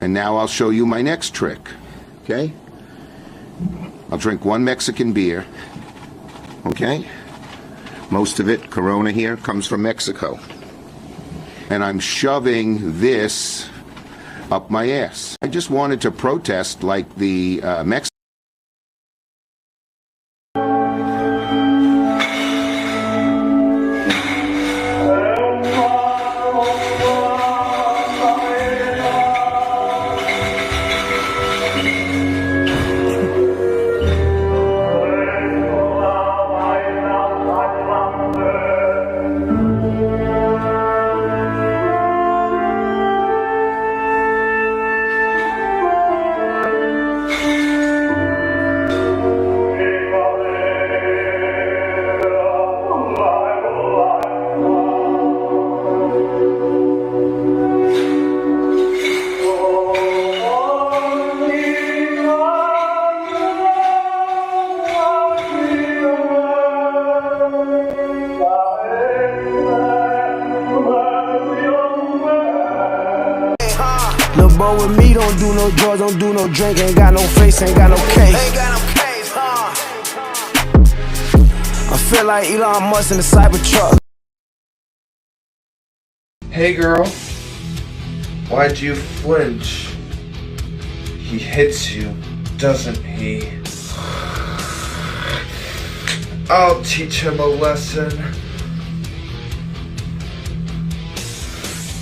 And now I'll show you my next trick. Okay? I'll drink one Mexican beer. Okay? Most of it, Corona here, comes from Mexico. And I'm shoving this up my ass. I just wanted to protest like the Mexicans. With me, don't do no drugs, don't do no drink, ain't got no face, ain't got no case. I feel like Elon Musk in the Cybertruck. Hey girl, why'd you flinch? He hits you, doesn't he? I'll teach him a lesson.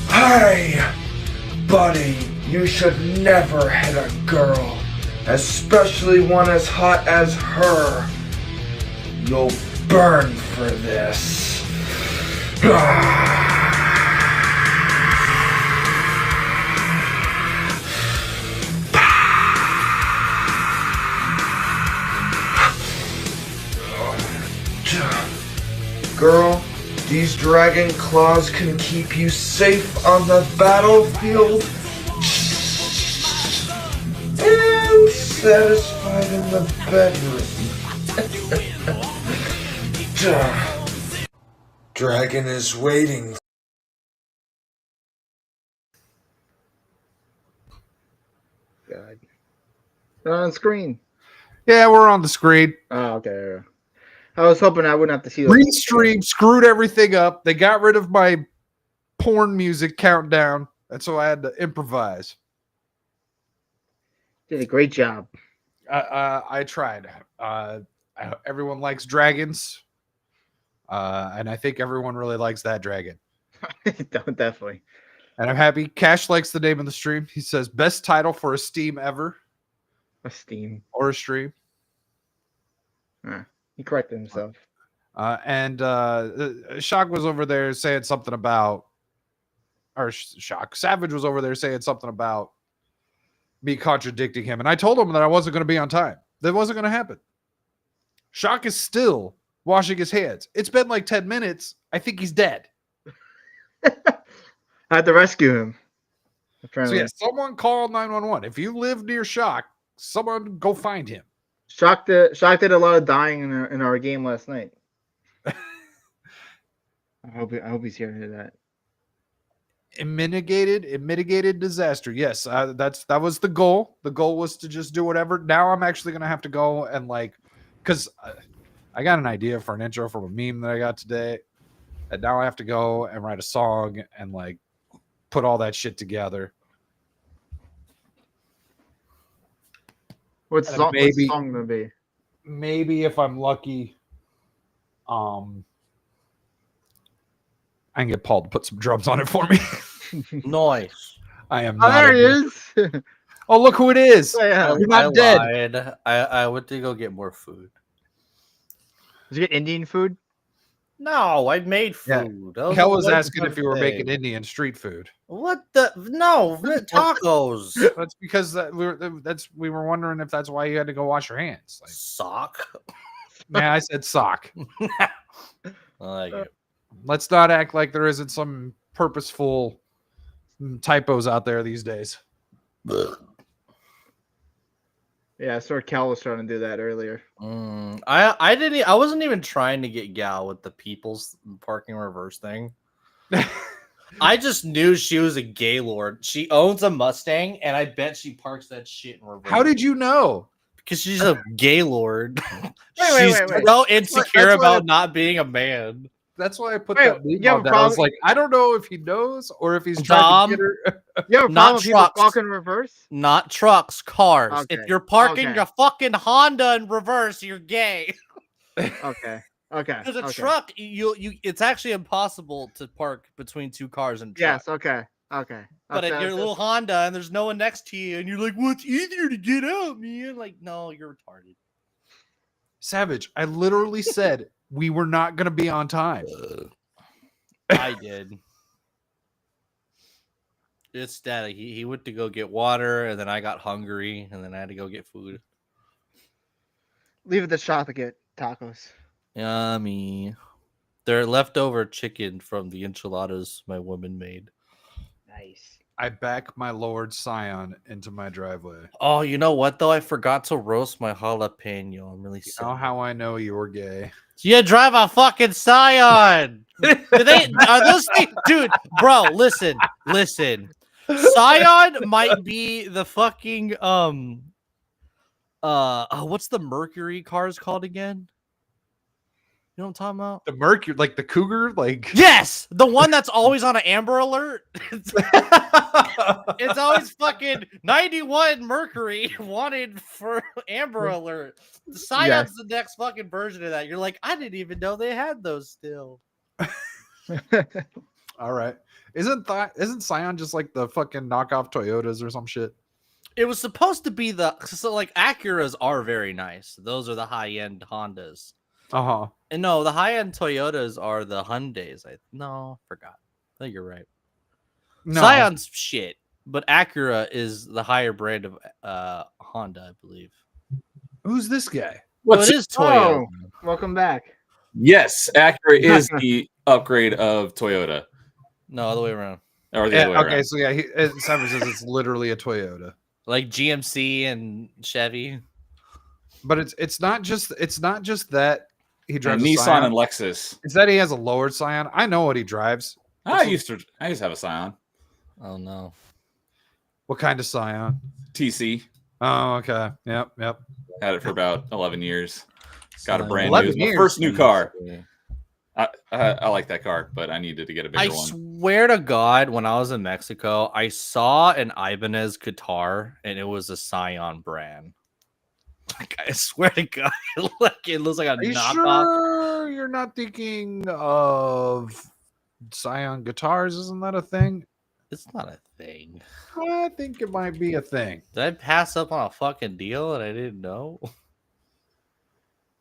Hey, buddy. You should never hit a girl, especially one as hot as her. You'll burn for this. Girl, these dragon claws can keep you safe on the battlefield. And satisfied in the bedroom. Dragon is waiting. God. They're on screen. Yeah, we're on the screen. Oh, okay. I was hoping I wouldn't have to see those. Restream screwed everything up. They got rid of my porn music countdown, and so I had to improvise. Did a great job. I tried. Everyone likes dragons, and I think everyone really likes that dragon. Definitely. And I'm happy. Cash likes the name of the stream. He says, best title for a Steam ever. A Steam. Or a stream. He corrected himself. And Shock was over there saying something about, or Shock Savage was over there saying something about me contradicting him. And I told him that I wasn't going to be on time. That wasn't going to happen. Shock is still washing his hands. It's been like 10 minutes. I think he's dead. I had to rescue him. Apparently. So yeah, someone call 911. If you live near Shock, someone go find him. Shock did a lot of dying in our game last night. I hope he's here to hear that. It mitigated disaster. Yes, that was the goal. The goal was to just do whatever. Now I'm actually gonna have to go and because I got an idea for an intro from a meme that I got today, and now I have to go and write a song and put all that shit together. What's the song gonna be? Maybe if I'm lucky, I can get Paul to put some drums on it for me. Nice. I am. Oh, there he is. Oh, look who it is! Oh, yeah. You're not dead. Lied. I went to go get more food. Did you get Indian food? No, I made food. Yeah. Kel was asking if you were making Indian street food. What the? No, tacos. That's because we were wondering if that's why you had to go wash your hands. Sock. Yeah, I said sock. I like it. Let's not act like there isn't some purposeful typos out there these days. Yeah, I saw Cal was trying to do that earlier. I wasn't even trying to get Gal with the people's parking reverse thing. I just knew she was a gaylord. She owns a Mustang, and I bet she parks that shit in reverse. How did you know? Because she's a gaylord. Wait, She's wait. so insecure That's why about not being a man. That's why I put Wait, that meme you have on a there. I was problem- like, I don't know if he knows or if he's trying Dom, to get her. You have a Not problem with people trucks. walk in reverse? Not trucks, cars. If Okay, you're parking okay. a fucking Honda in reverse, you're gay. Okay. Because a truck, it's actually impossible to park between two cars and a truck. Yes. Okay. Okay. But if you're a little Honda and there's no one next to you, and you're like, "Well, it's easier to get out, man." Like, no, you're retarded. Savage, I literally said we were not going to be on time. I did. It's static. He went to go get water, and then I got hungry, and then I had to go get food. Leave it to the shop to get tacos. Yummy. They're leftover chicken from the enchiladas my woman made. Nice. I back my Lord Scion into my driveway. Oh, you know what though? I forgot to roast my jalapeno. I'm really You sad. know how I know you're gay? You drive a fucking Scion. Are those things, dude? Bro, listen. Scion might be the fucking what's the Mercury cars called again? You know what I'm talking about? The Mercury, like the Cougar, like Yes, the one that's always on an Amber Alert. It's always fucking 91 Mercury wanted for Amber Alert. The Scion's the next fucking version of that. You're like, I didn't even know they had those still. All right. Isn't Scion just like the fucking knockoff Toyotas or some shit? It was supposed to be like Acuras are very nice. Those are the high end Hondas. Uh-huh. And no, the high end Toyotas are the Hyundais. Forgot. I think you're right. No. Scion's shit, but Acura is the higher brand of Honda, I believe. Who's this guy? Well, it is Toyota. Oh, welcome back. Yes, Acura is the upgrade of Toyota. No, other way around. Or the other way Okay, around. so yeah, Savage says it's literally a Toyota. Like GMC and Chevy. But it's not just that he And drives a Nissan Scion. and Lexus. It's that he has a lowered Scion. I know what he drives. I used to have a Scion. Oh no. What kind of Scion? TC. Oh, okay. Yep. Had it for about 11 years. Got a brand 11 new. My years. first new car. I like that car, but I needed to get a bigger I one. swear to God, when I was in Mexico, I saw an Ibanez guitar and it was a Scion brand. Like, I swear to God, it looks like a Are you knockoff. sure you're not thinking of Scion guitars? Isn't that a thing? It's not a thing. I think it might be a thing. Did I pass up on a fucking deal and I didn't know?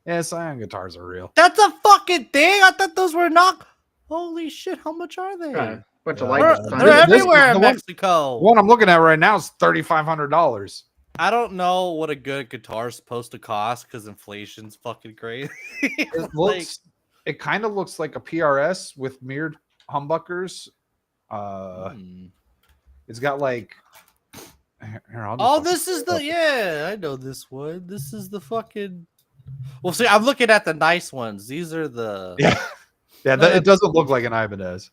Yeah, Scion guitars are real. That's a fucking thing. I thought those were not. Holy shit! How much are they? Bunch of Yeah. lights. They're This- everywhere the in one- Mexico. The one I'm looking at right now is $3,500. I don't know what a good guitar is supposed to cost because inflation's fucking crazy. It looks. It kind of looks like a PRS with mirrored humbuckers. It's got like. Here, I'll just Oh, fucking this is pull it the up. I know this one. This is the fucking. Well, see, I'm looking at the nice ones. These are the. Yeah, it doesn't look like an Ibanez.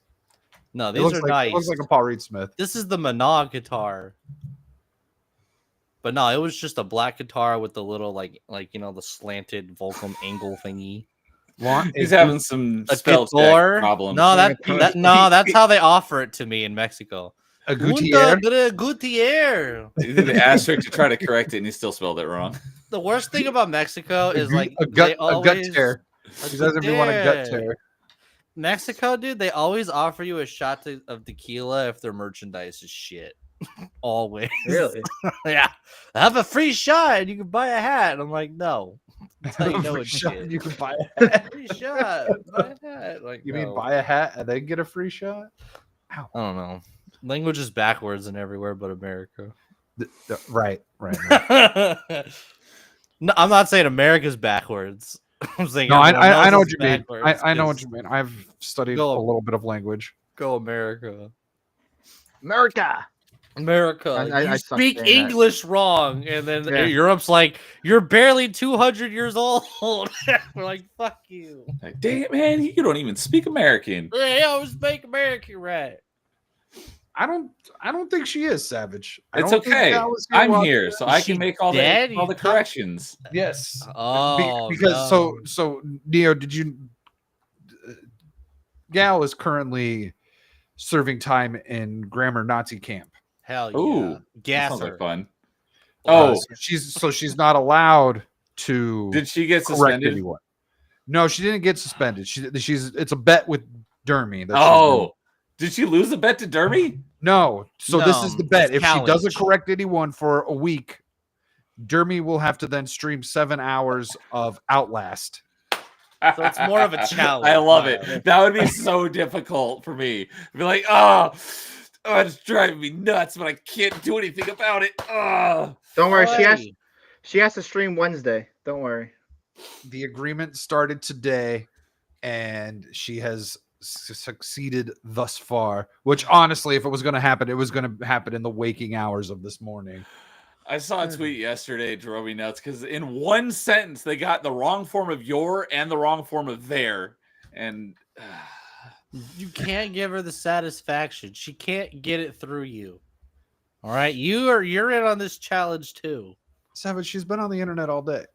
No, It these looks are like nice. it looks like a Paul Reed Smith. This is the Monog guitar. But no, it was just a black guitar with the little like the slanted Volcom angle thingy. He's having some A spell check guitar? problems. No, that's how they offer it to me in Mexico. A Gutierrez. Gutierrez. He did the asterisk to try to correct it, and he still spelled it wrong. The worst thing about Mexico is like a gut always, tear. He doesn't even want a gut tear. tear. Mexico, dude, they always offer you a shot of tequila if their merchandise is shit. Always. Really? Yeah. Have a free shot and you can buy a hat. And I'm like, no. That's how you know Free it's shot, shit. you can buy a hat. Free shot. Buy a hat. Like, You no. mean buy a hat and then get a free shot? I don't know. Language is backwards in everywhere but America. Right. No, I'm not saying America's backwards. I'm saying No, I everyone know else what is you mean. backwards, I know 'cause what you mean. I've studied Go. a little bit of language. Go America. America. America, I you suck speak saying that. English wrong, and then Yeah. Europe's like, you're barely 200 years old. We're like, fuck you. Like, dang it, man, you don't even speak American. They always make America right. I don't think she is Savage. I It's don't think okay. Gal is I'm watching here, it. so I she can make all dead? the corrections. Yes. Oh, because no. so Neo, did you? Gal is currently serving time in grammar Nazi camp. Hell yeah. Ooh, that Gas sounds her. like fun. Oh, She's not allowed to did she get correct suspended? anyone. No, she didn't get suspended. It's a bet with Dermy. That she's Oh, did she lose the bet to Dermy? no. So this is No, the bet. it's If she doesn't challenge. correct anyone for a week, Dermy will have to then stream 7 hours of Outlast. So it's more of a challenge. I love not it. That would be so difficult for me. I'd be like, oh, it's driving me nuts, but I can't do anything about it. Oh. Don't worry, Hey. she has to stream Wednesday. Don't worry. The agreement started today, and she has succeeded thus far. Which honestly, if it was going to happen, it was going to happen in the waking hours of this morning. I saw a tweet yesterday, it drove me nuts, because in one sentence they got the wrong form of your and the wrong form of their, and You can't give her the satisfaction. She can't get it through you. All right, you're in on this challenge too. Savage, she's been on the internet all day.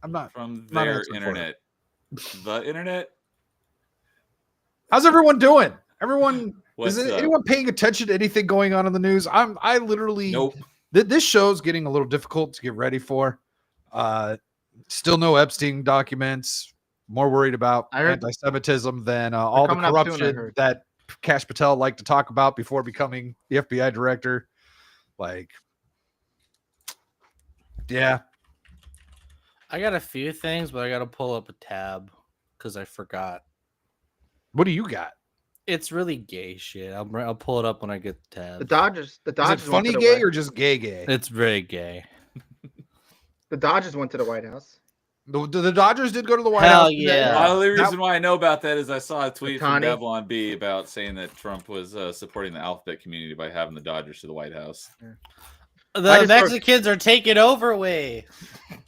I'm not. from Not their answering for internet, the internet. How's everyone doing? Everyone, What's is up? anyone paying attention to anything going on in the news? I literally. Nope. This show's getting a little difficult to get ready for. Still no Epstein documents. More worried about I heard- anti-Semitism than all the coming up soon, I corruption heard. that Kash Patel liked to talk about before becoming the FBI director. Like, yeah. I got a few things, but I got to pull up a tab because I forgot. What do you got? It's really gay shit. I'll pull it up when I get the tab. The Dodgers. The Is it Dodgers. went funny to the gay White- or just gay? It's very gay. The Dodgers went to the White House. The Dodgers did go to the White Hell House. today. yeah. The only reason why I know about that is I saw a tweet from Otani. Devlon B about saying that Trump was supporting the alphabet community by having the Dodgers to the White House. The I just saw- Mexicans are taking over way.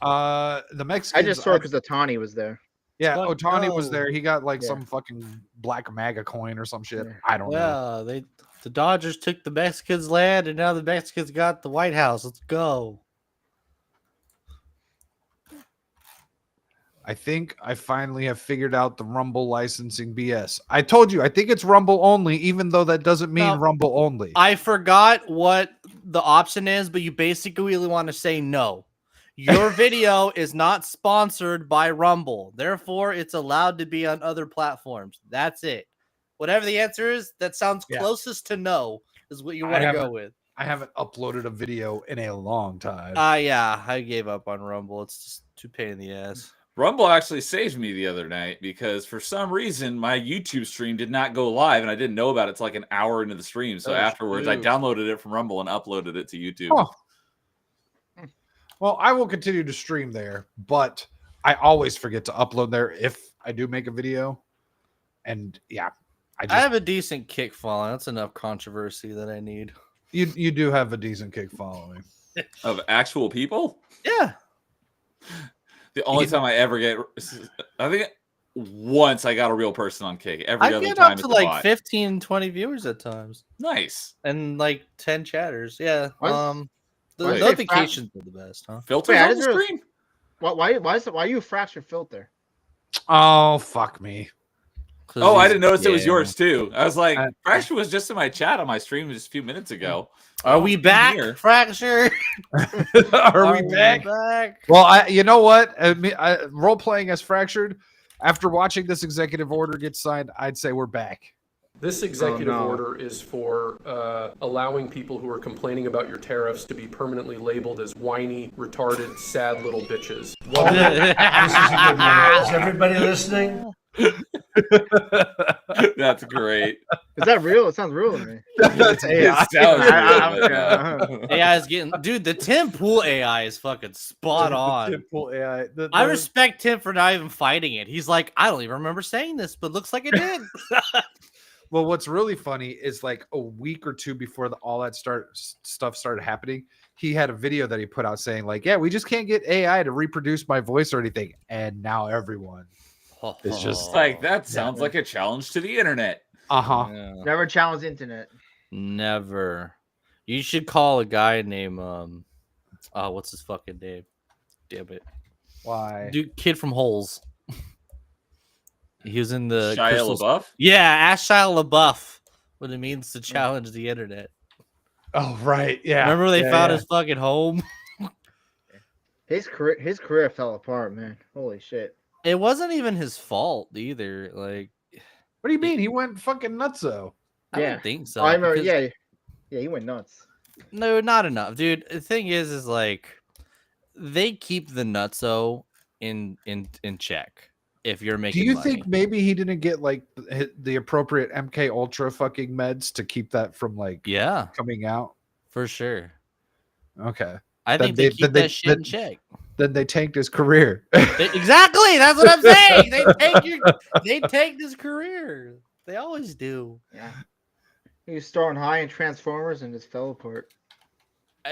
The Mexicans. I just saw it because Otani was there. Yeah, Let's Otani was go. there. He got like Yeah. some fucking black MAGA coin or some shit. Yeah. I don't know. Yeah, the Dodgers took the Mexicans' land, and now the Mexicans got the White House. Let's go. I think I finally have figured out the Rumble licensing BS. I told you, I think it's Rumble only, even though that doesn't mean No. Rumble only. I forgot what the option is, but you basically want to say no. Your video is not sponsored by Rumble. Therefore, it's allowed to be on other platforms. That's it. Whatever the answer is, that sounds Yeah. closest to no is what you I want to haven't- go with. I haven't uploaded a video in a long time. Yeah, I gave up on Rumble. It's just too pain in the ass. Rumble actually saved me the other night because for some reason my YouTube stream did not go live and I didn't know about it till like an hour into the stream. So Oh, afterwards I shoot. downloaded it from Rumble and uploaded it to YouTube. Oh. Well, I will continue to stream there, but I always forget to upload there if I do make a video. And yeah, I have a decent kick following. That's enough controversy that I need. you do have a decent kick following. Of actual people? Yeah. The only time I ever get, I think once I got a real person on Kick. Every I other get time up it's to a like bot. 15, 20 viewers at times. Nice. And like 10 chatters. Yeah. Why- The why is it notifications are the best, huh? Filters Wait, I on the just realized- screen? Why are you a fractured filter? Oh, fuck me. Oh, I didn't notice it was yours too. I was like, Uh, Fracture was just in my chat on my stream just a few minutes ago. Are we He's back? here. Fracture. Are we back? Well, you know what? Role playing as Fractured. After watching this executive order get signed, I'd say we're back. This executive no. order is for allowing people who are complaining about your tariffs to be permanently labeled as whiny, retarded, sad little bitches. Is everybody listening? That's great. Is that real? It sounds real to me. That's It AI. sounds I- real, but no. AI is getting, dude. The Tim Pool AI is fucking spot on. AI. I respect Tim for not even fighting it. He's like, I don't even remember saying this, but looks like it did. Well, what's really funny is like a week or two before all that stuff started happening, he had a video that he put out saying like, "Yeah, we just can't get AI to reproduce my voice or anything," and now everyone is just Like that sounds like a challenge to the internet. uh huh. Yeah. Never challenge the internet. Never. You should call a guy named what's his fucking name? Damn it. Why? Dude, kid from Holes. He was in the Shia Crystal- LaBeouf? Yeah, ask Shia LaBeouf what it means to challenge the internet. Oh, right. Yeah. Remember they Yeah, found yeah. his fucking home? His career fell apart, man. Holy shit. It wasn't even his fault either. Like, What do you mean? He went fucking nutso. I Yeah. don't think so. I remember. because- Yeah, he went nuts. No, not enough, dude. The thing is like they keep the nutso in check if you're making. Do you money. think maybe he didn't get like the appropriate MK Ultra fucking meds to keep that from like Yeah, coming out? for sure. Okay. I Then think they they- keep then they- that shit in then- check. Then they tanked his career. Exactly. That's what I'm saying. They take his career. They always do. Yeah. He was starting high in Transformers and just fell apart.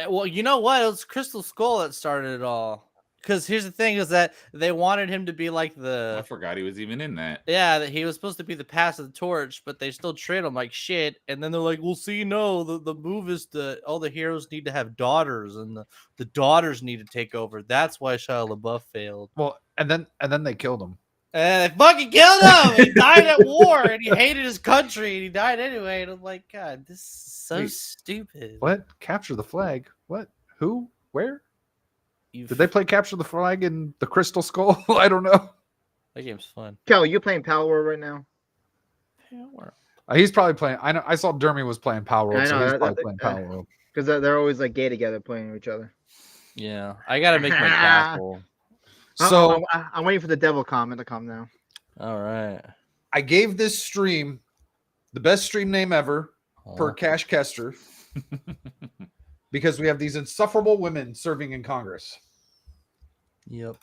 Well, you know what? It was Crystal Skull that started it all. Because here's the thing: is that they wanted him to be like I the forgot he was even in that. that he was supposed to be the pass of the torch, but they still treat him like shit. And then they're like, "Well, see, no, the move is that all the heroes need to have daughters, and the daughters need to take over. That's why Shia LaBeouf failed." Well, and then they killed him. And they fucking killed him. He died at war, and he hated his country, and he died anyway. And I'm like, God, this is so Wait, stupid. What? Capture the flag? What? Who? Where? You Did they play Capture the Flag in the Crystal Skull? I don't know. That game's fun. Kelly, you playing Power War right now? He's probably playing. I know. I saw Dermy was playing Power World, I so know, he's that- probably that- playing Power World. Because they're always like gay together playing with each other. Yeah, I gotta make my castle. So I'm waiting for the devil comment to come now. All right. I gave this stream the best stream name ever per Cash Kester because we have these insufferable women serving in Congress. Yep.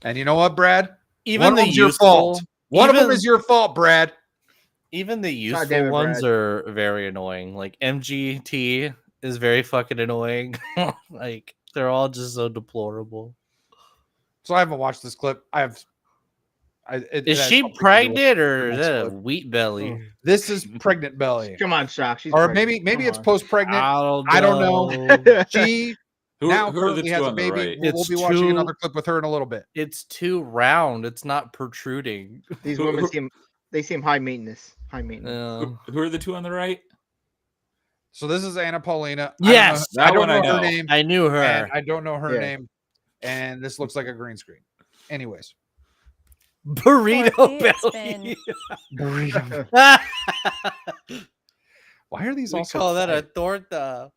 And you know what, Brad? Even One of the them's your useful, fault. One of them even- is your fault, Brad. Even the useful damn it, ones Brad. are very annoying. Like MGT is very fucking annoying. Like they're all just so deplorable. So I haven't watched this clip. Is she pregnant or is next that a clip. wheat belly? This is pregnant belly, Come on, Shock. She's or pregnant. maybe Come it's on. post pregnant. I don't know. She Who, now who are the currently two has a on the baby. right? We'll It's be watching two- another clip with her in a little bit. It's too round. It's not protruding. These Who- women who- seem high maintenance. High maintenance. Who are the two on the right? So this is Anna Paulina. Yes, that I don't one I know her know. name. I knew her. And I don't know her Yeah. name. And this looks like a green screen. Anyways, Burrito Historically, it's belly. burrito. Why are these We all so call that a quiet? torta.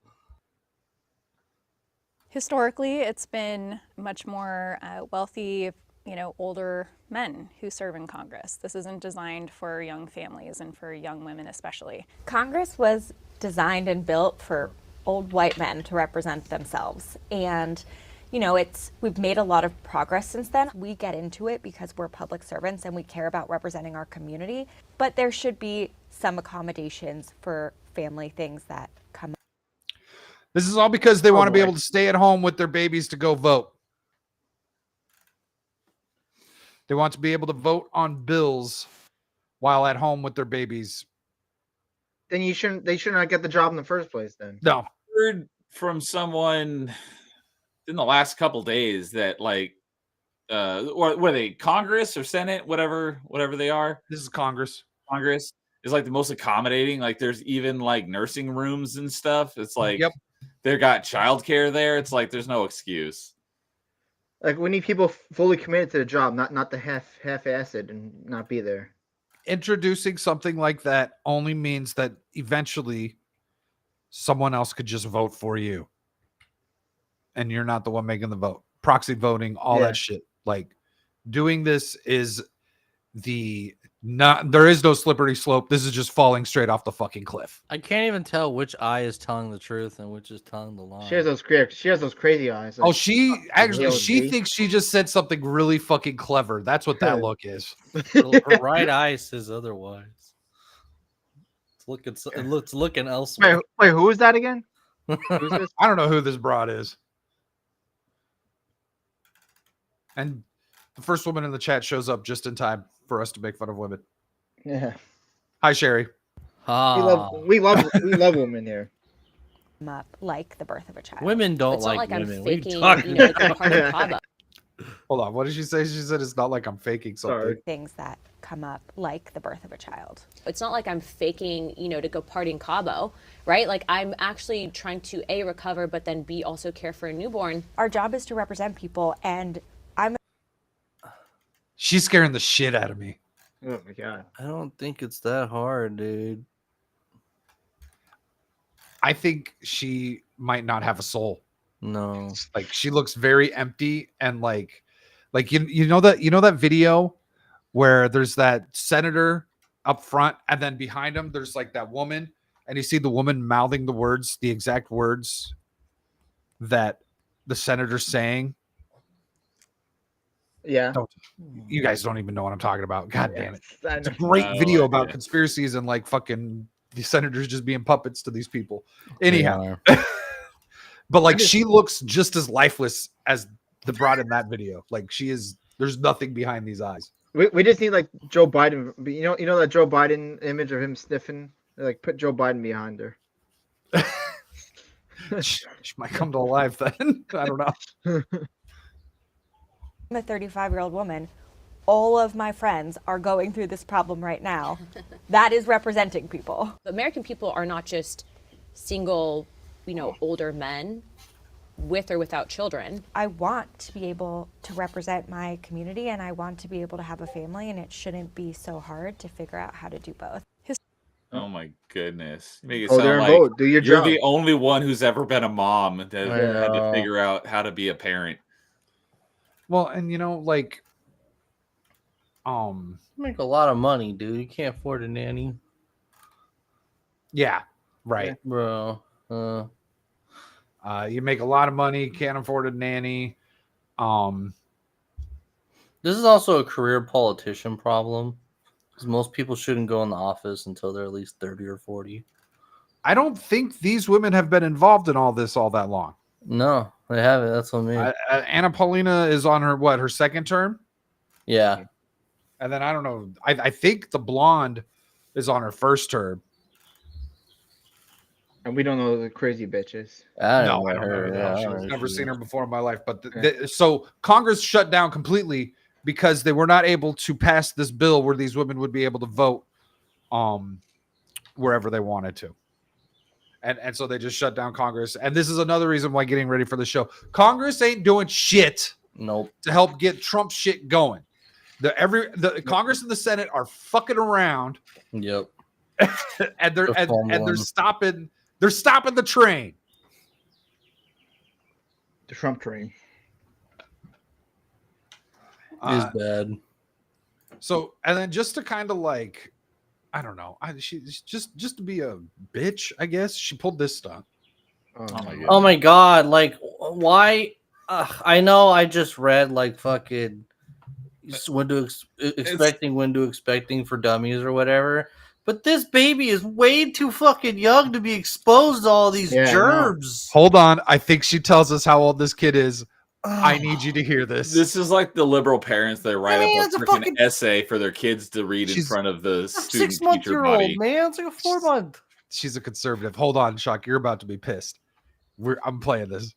Historically, it's been much more wealthy, older men who serve in Congress. This isn't designed for young families and for young women especially. Congress was designed and built for old white men to represent themselves. And, we've made a lot of progress since then. We get into it because we're public servants and we care about representing our community. But there should be some accommodations for family things that come. This is all because they want to be boy. able to stay at home with their babies to go vote. They want to be able to vote on bills while at home with their babies. Then they should not get the job in the first place. Then No. Heard from someone in the last couple days that or were they Congress or Senate, whatever they are. This is Congress. Congress is like the most accommodating. Like there's even like nursing rooms and stuff. It's like Yep. they've got childcare there. It's like there's no excuse. like we need people fully committed to the job, not the half-assed and not be there. Introducing something like that only means that eventually someone else could just vote for you. And you're not the one making the vote. Proxy voting, all Yeah. that shit. Like doing this is there is no slippery slope. This is just falling straight off the fucking cliff. I can't even tell which eye is telling the truth and which is telling the lie. She has those crazy eyes. Oh, like- she LG. thinks she just said something really fucking clever. That's what that look is. Her right eye says otherwise. It's looking elsewhere. Wait, who is that again? Who's this? I don't know who this broad is. And the first woman in the chat shows up just in time for us to make fun of women. Yeah. Hi, Sherry. We love women here. Up like the birth of a child. Women don't It's not like I'm women. What are you faking, talking you know, about? the part of Cabo. Hold on. What did she say? She said it's not like I'm faking something. Sorry. Things that come up like the birth of a child. It's not like I'm faking, to go party in Cabo, right? Like I'm actually trying to A, recover, but then B, also care for a newborn. Our job is to represent people, and She's scaring the shit out of me. Oh my god. I don't think it's that hard, dude. I think she might not have a soul. No. Like she looks very empty and like you know that video where there's that senator up front and then behind him there's like that woman and you see the woman mouthing the exact words that the senator's saying. Yeah. You guys don't even know what I'm talking about. God damn it. I It's a know. great No video about idea. conspiracies and like fucking the senators just being puppets to these people. Anyhow. But like she looks just as lifeless as the broad in that video. Like she is, there's nothing behind these eyes. We just need like Joe Biden. You know that Joe Biden image of him sniffing. Like put Joe Biden behind her. She might come to life then. I don't know. I'm a 35-year-old woman. All of my friends are going through this problem right now. That is representing people. American people are not just single, older men with or without children. I want to be able to represent my community, and I want to be able to have a family, and it shouldn't be so hard to figure out how to do both. Oh my goodness! You make it Go there sound and like vote. Do your you're job. the only one who's ever been a mom that had to know. figure out how to be a parent. Well, and like, You make a lot of money, dude. You can't afford a nanny, yeah, right. bro. You make a lot of money, can't afford a nanny. This is also a career politician problem because most people shouldn't go in the office until they're at least 30 or 40. I don't think these women have been involved in all this all that long. No, they haven't. That's what I mean. Anna Paulina is on her second term, Yeah. and then I don't know. I think the blonde is on her first term. And we don't know the crazy bitches. I No, don't I know don't her. know. Yeah, I don't I've know never she seen is. her before in my life. But so Congress shut down completely because they were not able to pass this bill where these women would be able to vote wherever they wanted to. And so they just shut down Congress. And this is another reason why getting ready for the show. Congress ain't doing shit Nope. to help get Trump shit going. The Congress and the Senate are fucking around Yep. and they're They're fumbling. stopping the train. The Trump train. Is bad. So, and then just to kind of like, I don't know, she's just to be a bitch, I guess she pulled this stunt. Oh my god. Oh my god! Like, why? I know. I just read like fucking when to expecting for dummies or whatever. But this baby is way too fucking young to be exposed to all these Yeah, I know. germs. Hold on, I think she tells us how old this kid is. I need you to hear this. This is like the liberal parents that write mean, up it's a a freaking fucking- essay for their kids to read in She's- front of the A student 6 month teacher year body. old man. It's like a 4 month. She's a conservative. Hold on, Shock, you're about to be pissed. I'm playing this.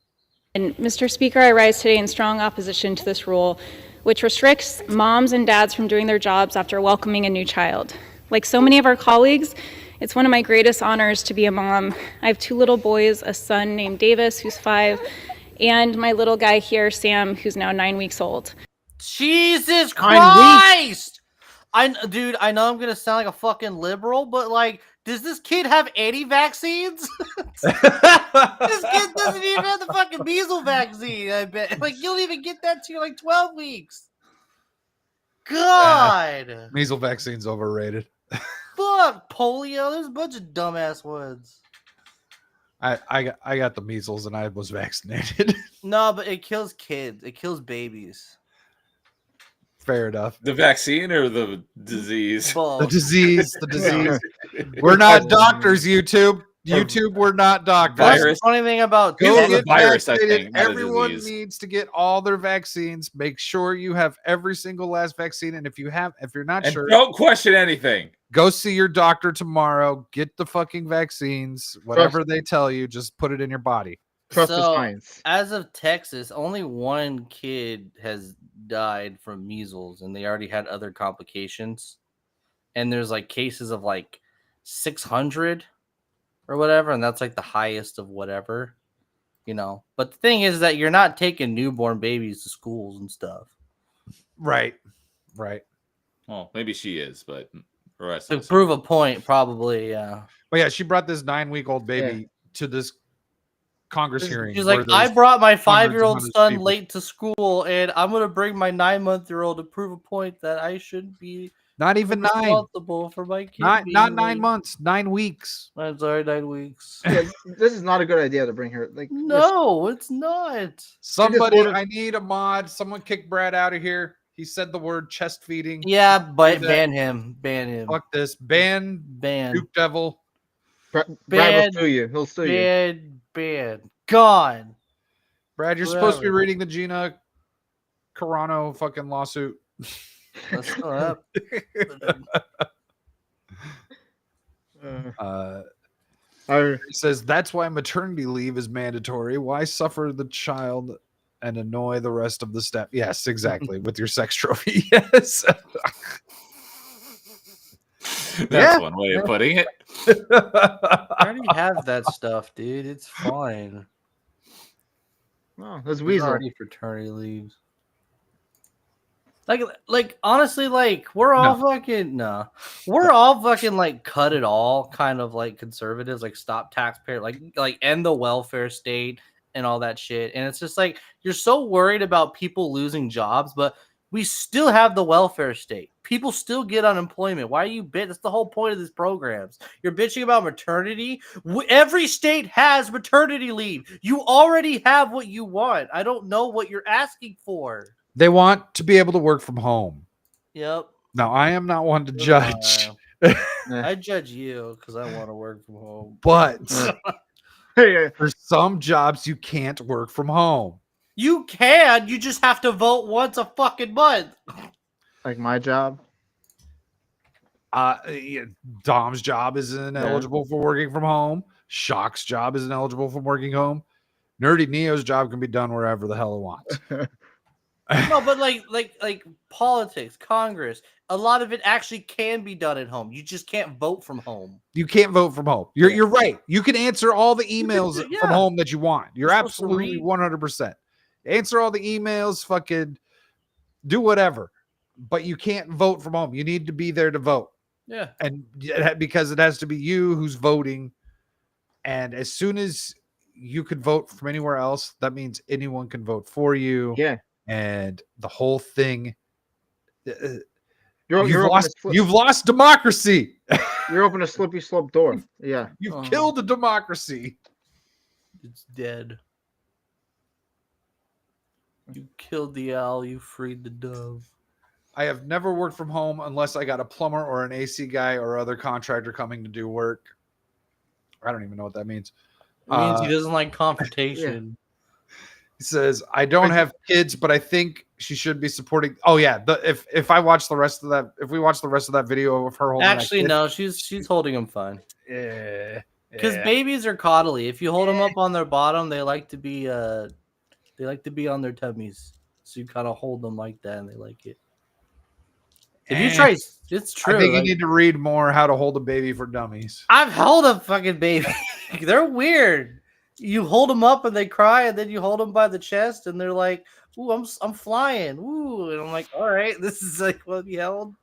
And Mr. Speaker, I rise today in strong opposition to this rule, which restricts moms and dads from doing their jobs after welcoming a new child. Like so many of our colleagues, it's one of my greatest honors to be a mom. I have 2 little boys, a son named Davis, who's 5, and my little guy here, Sam, who's now 9 weeks old. Jesus 9 Christ! Dude, I know I'm gonna sound like a fucking liberal, but like, does this kid have any vaccines? This kid doesn't even have the fucking measles vaccine. I bet. Like, you'll even get that to like 12 weeks. God, Measles vaccine's overrated. fuck polio. There's a bunch of dumbass ones. I got the measles and I was vaccinated. No, but it kills kids. It kills babies. Fair enough. The vaccine or the disease? The Both. disease. We're not doctors, YouTube. We're not doctors. That's Virus. the funny thing about Go It's a get virus, I vaccinated. think, not a Everyone disease. needs to get all their vaccines. Make sure you have every single last vaccine. And if you're not And sure, don't question anything. Go see your doctor tomorrow. Get the fucking vaccines. Whatever they tell you, just put it in your body. Trust the So, science. as of Texas, only one kid has died from measles, and they already had other complications. And there's like cases of like 600 or whatever, and that's like the highest of whatever, you know. But the thing is that you're not taking newborn babies to schools and stuff. Right. Right. Well, maybe she is, but the rest To of us prove a point, probably, yeah. But yeah, she brought this 9-week-old baby to this Congress hearing. She's where like, I there's brought my hundreds and 5-year-old hundreds of son people. late to school, and I'm gonna bring my 9-month-year-old to prove a point that I shouldn't be Not even 9. responsible for my kid. Not being 9 late. months. 9 weeks. I'm sorry, 9 weeks. Yeah, this is not a good idea to bring her. Like, No, it's not. Somebody, ordered- I need a mod. Someone kick Brad out of here. He said the word chest feeding. Yeah, but Do that. ban him. Ban him. Fuck this. Ban Duke Devil. Brad will Bad, sue you. He'll sue you. bad. Gone. Brad, you're supposed to be Whatever. reading the Gina Carano fucking lawsuit. That's still up. He says that's why maternity leave is mandatory. Why suffer the child and annoy the rest of the staff? Yes, exactly. With your sex trophy. Yes. That's one way of putting it. I already have that stuff, dude. It's fine. Oh, there's There's Weasel. already fraternity leaves. Like honestly, like we're all fucking we're all fucking like cut it all kind of like conservatives, like stop taxpayer, like end the welfare state and all that shit. And it's just like you're so worried about people losing jobs, but we still have the welfare state. People still get unemployment. Why are you bitch? That's the whole point of these programs. You're bitching about maternity. Every state has maternity leave. You already have what you want. I don't know what you're asking for. They want to be able to work from home. Yep. Now, I am not one to judge, I judge you because I want to work from home. but Hey, for some jobs, you can't work from home. You can. You just have to vote once a fucking month. like my job. Yeah, Dom's job isn't eligible for working from home. Shock's job isn't eligible for working home. Nerdy Neo's job can be done wherever the hell it wants. No, but like politics, Congress, a lot of it actually can be done at home. You just can't vote from home. You can't vote from home. You're right. You can answer all the emails from home that you want. You're absolutely 100%. Answer all the emails, fucking do whatever. But you can't vote from home. You need to be there to vote. Yeah. And because it has to be you who's voting. And as soon as you could vote from anywhere else, that means anyone can vote for you. Yeah. And the whole thing, you've lost democracy. You're opening a slippery slope door. Yeah. You've killed the democracy. It's dead. You killed the owl. You freed the dove. I have never worked from home unless I got a plumber or an AC guy or other contractor coming to do work. I don't even know what that means. It means he doesn't like confrontation. He says, I don't have kids, but I think she should be supporting. Oh, yeah. If I watch the rest of that, if we watch the rest of that video of her holding Actually, that kid, no, she's holding him fine. Yeah. Because babies are coddly. If you hold them up on their bottom, they like to be on their tummies. So you kind of hold them like that, and they like it. If you try, it's true. I think you need to read more How to Hold a Baby for Dummies. I've held a fucking baby. They're weird. You hold them up and they cry, and then you hold them by the chest, and they're like, "Ooh, I'm flying." Ooh, and I'm like, "All right, this is like what you held."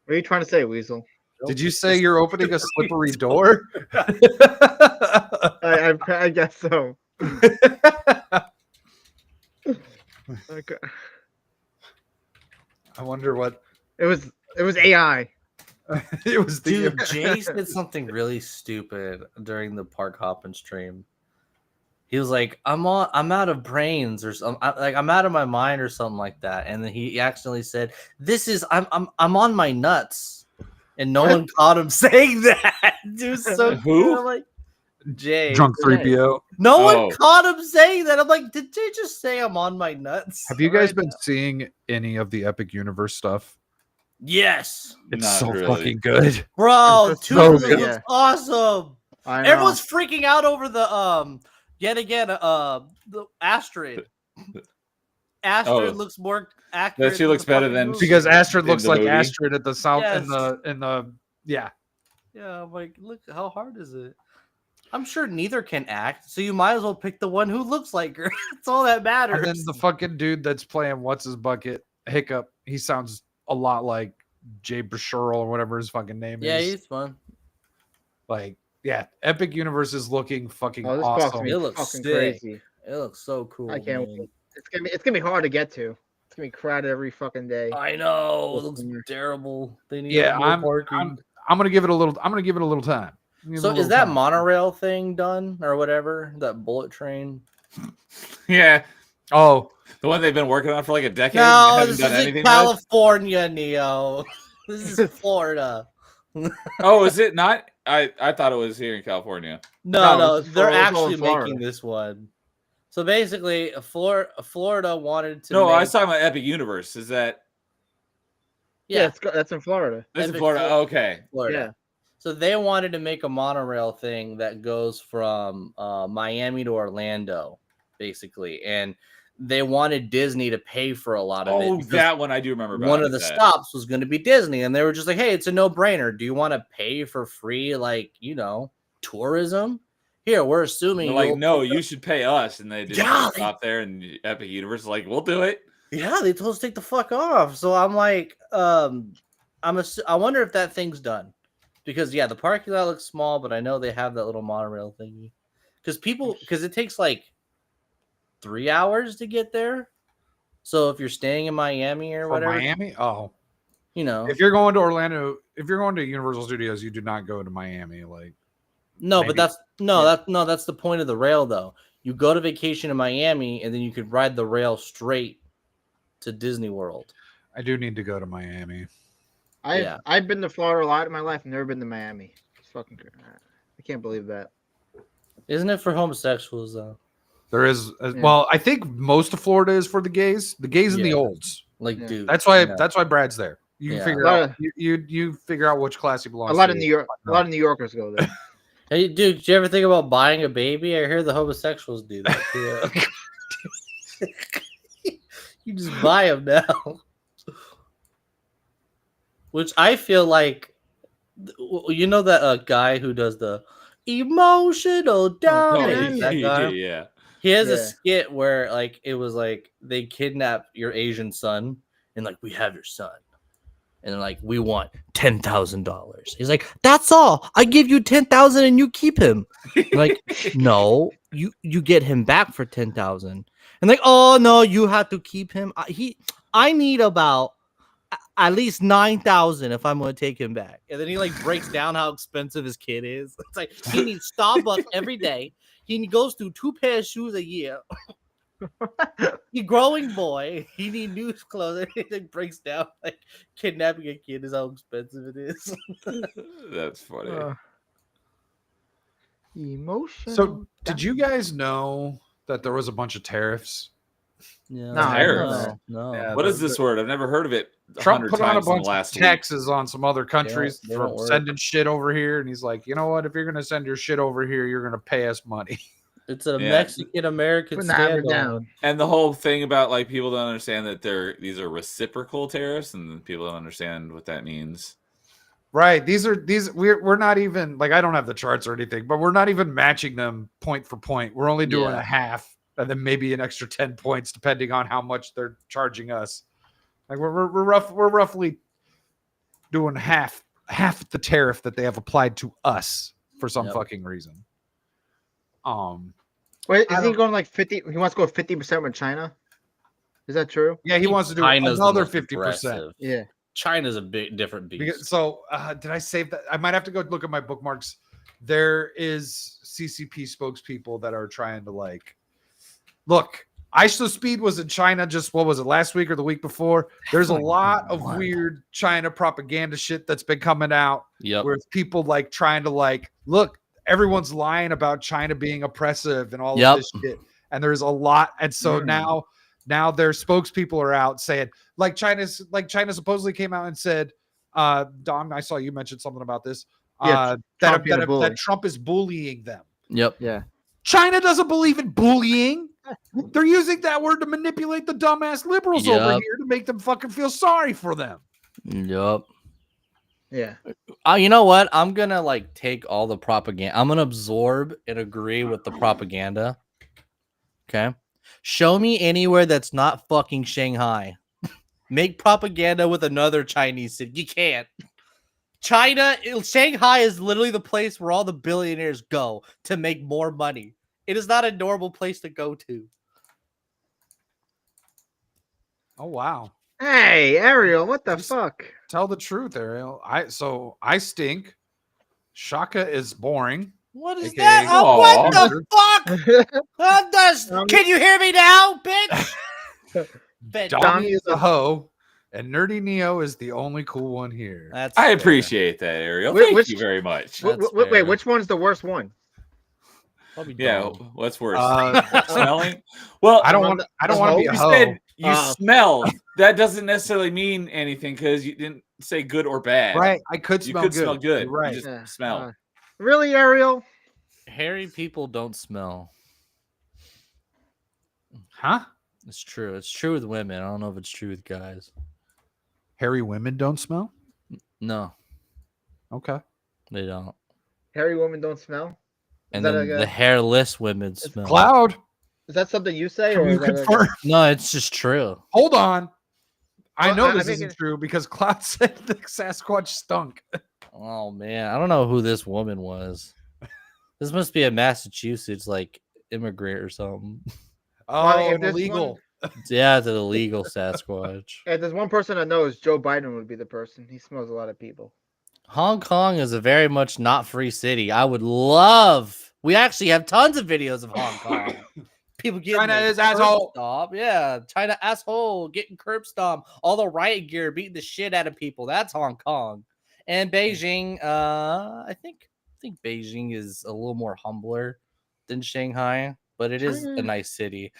What are you trying to say, Weasel? Did you say you're opening a slippery door? I guess so. Okay. I wonder what it was AI. It was the Dude, Jay said something really stupid during the Park Hoppin' stream. He was like, I'm out of brains or something, I'm out of my mind or something like that. And then he accidentally said, I'm on my nuts. And no one caught him saying that. Dude, so Who? I'm like, Jay. Drunk 3PO. No one caught him saying that. I'm like, did Jay just say I'm on my nuts? Have you guys been seeing any of the Epic Universe stuff? Yes, It's Not so really. fucking good. bro. It's Two so looks good. awesome. I know. Everyone's freaking out over the yet again the Astrid. Astrid looks more accurate. That she looks better than Because Astrid in looks the like movie. Astrid at the sound Yes. in the yeah. Yeah, I'm like, look, how hard is it? I'm sure neither can act, so you might as well pick the one who looks like her. That's all that matters. And then the fucking dude that's playing what's his bucket Hiccup, he sounds a lot like Jay Bashirl or whatever his fucking name yeah, is. he's fun. Like, yeah, Epic Universe is looking fucking Oh, this box awesome. is It looks fucking sick. crazy. It looks so cool. I can't man. wait. It's gonna be hard to get to. It's gonna be crowded every fucking day. I know. It looks terrible. They need Yeah, more I'm parking. gonna give it a little time. Give it So a is little that time. monorail thing done or whatever? That bullet train? Yeah, Oh, the one they've been working on for like a decade. No, and haven't this done is anything in with. California, Neo. This is Florida. Oh, is it not? I thought it was here in California. No, No, this is they're Florida. It's all in actually Florida. making this one. So basically, Florida wanted to. No, I make, was talking about Epic Universe. Is that yeah, That's in Florida. that's in Epic Florida? Flo- Okay. Florida. Yeah. So they wanted to make a monorail thing that goes from Miami to Orlando, basically, and they wanted Disney to pay for a lot of it. Oh, because that one I do remember. About one of the that. stops was going to be Disney, and they were just like, "Hey, it's a no-brainer. Do you want to pay for free, like tourism? Here, we're assuming They're like, you'll no, pick you up-" should pay us, and they just Yeah, stop there. And Epic Universe is like, we'll do it. Yeah, they told us to take the fuck off. So I'm like, I wonder if that thing's done. Because the parking lot looks small, but I know they have that little monorail thingy. Because it takes like 3 hours to get there. So if you're staying in Miami or from whatever, Miami? Oh. if If you're going to Orlando, if you're going to Universal Studios, you do not go to Miami. Like, no, maybe- but that's the point of the rail though. You go to vacation in Miami and then you could ride the rail straight to Disney World. I do need to go to Miami. I've been to Florida a lot in my life. I've never been to Miami. It's fucking. I can't believe that. Isn't it for homosexuals though? There is well, I think most of Florida is for the gays. The gays and the Yeah. olds. Like, dude, That's why Brad's there. You can Yeah. figure A lot out you figure out which class he belongs A lot to. of a lot of New Yorkers go there. Hey, dude, did you ever think about buying a baby? I hear the homosexuals do that too. You just buy them now. Which I feel like, that guy who does the emotional damage. That guy? Yeah. He has a Yeah. skit where like it was like they kidnap your Asian son and like we have your son. And they're like, we want $10,000. He's like, that's all. I give you 10,000 and you keep him. Like, no, you get him back for 10,000. And like, oh no, you have to keep him. I need about at least 9,000 if I'm going to take him back. And then he like breaks down how expensive his kid is. It's like he needs Starbucks every day. He goes through 2 pairs of shoes a year. He growing boy. He need new clothes. It breaks down like kidnapping a kid is how expensive it is. That's funny. Emotional. So did you guys know that there was a bunch of tariffs? Yeah, No, Tariffs? no. Yeah, What is this word? I've never heard of it. Trump 100 put on a times in the bunch of last week. taxes on some other countries they for don't work. sending shit over here, and he's like, you know what? If you're gonna send your shit over here, you're gonna pay us money. It's a Yeah. Mexican American Putting the hammer scandal. down. And the whole thing about like people don't understand that these are reciprocal tariffs, and people don't understand what that means. Right. We're not even like I don't have the charts or anything, but we're not even matching them point for point. We're only doing Yeah. a half and then maybe an extra 10 points depending on how much they're charging us. Like we're roughly doing half the tariff that they have applied to us for some Yep. fucking reason. Wait, I is he don't- going like 50? He wants to go 50% with China. Is that true? Yeah, he wants to do China's the another most 50%. aggressive. Yeah. China's a big different beast. So did I save that? I might have to go look at my bookmarks. There is CCP spokespeople that are trying to like, look, ISO speed was in China just, what was it, last week or the week before? There's a lot of weird China propaganda shit that's been coming out Yep. where it's people like trying to like, look, everyone's lying about China being oppressive and all Yep. of this shit. And there's a lot. And so now Now their spokespeople are out saying, China supposedly came out and said, Dom, I saw you mention something about this. That Trump is bullying them. Yep. Yeah. China doesn't believe in bullying. They're using that word to manipulate the dumbass liberals over here to make them fucking feel sorry for them. Yep. Yeah. You know what? I'm gonna take all the propaganda. I'm gonna absorb and agree with the propaganda. Okay. Show me anywhere that's not fucking Shanghai. Make propaganda with another Chinese city. You can't. Shanghai is literally the place where all the billionaires go to make more money. It is not a normal place to go to. Oh wow. Hey, Ariel, what the fuck? Tell the truth, Ariel. I stink. Shaka is boring. What is AKA that? Oh, what the fuck? Can you hear me now, bitch? Donnie is a hoe, and Nerdy Neo is the only cool one here. I appreciate that, Ariel. Thank you very much. Wait, which one's the worst one? Yeah, what's worse? Smelling? Well, I don't want to be a hoe. Said you smell. That doesn't necessarily mean anything because you didn't say good or bad. Right. I could smell you could good. smell good. You're right. You just smell. Really, Ariel? Hairy people don't smell. Huh? It's true. It's true with women. I don't know if it's true with guys. Hairy women don't smell? No. Okay. They don't. Hairy women don't smell? And then the hairless women smell. Cloud. Is that something you say? Can or you is that confirm? No, it's just true. Hold on. I know I this think isn't true because Cloud said the Sasquatch stunk. Oh man, I don't know who this woman was. This must be a Massachusetts immigrant or something. Oh, illegal. Yeah, it's an illegal Sasquatch. If there's one person I know, is Joe Biden would be the person. He smells a lot of people. Hong Kong is a very much not free city. I would love. We actually have tons of videos of Hong Kong. People getting China is asshole. Stomp. Yeah, China asshole getting curb stomp. All the riot gear beating the shit out of people. That's Hong Kong. And Beijing, I think Beijing is a little more humbler than Shanghai, but it is a nice city.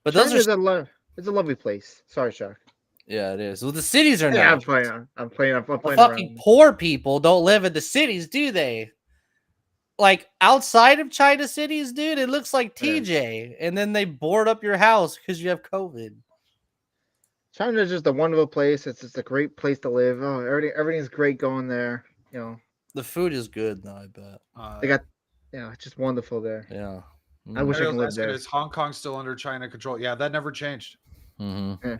But those are it's a lovely place. Sorry, Shark. Yeah, it is. Well, the cities are Yeah, nice. I'm playing. The fucking poor people don't live in the cities, do they? Outside of China cities, dude, it looks like TJ, and then they board up your house because you have COVID. China is just a wonderful place. It's just a great place to live. Oh, everything's great going there. You know, the food is good, though. I bet they got, it's just wonderful there. Yeah, I wish I could live there. Is Hong Kong still under China control? Yeah, that never changed. Mm-hmm. Yeah.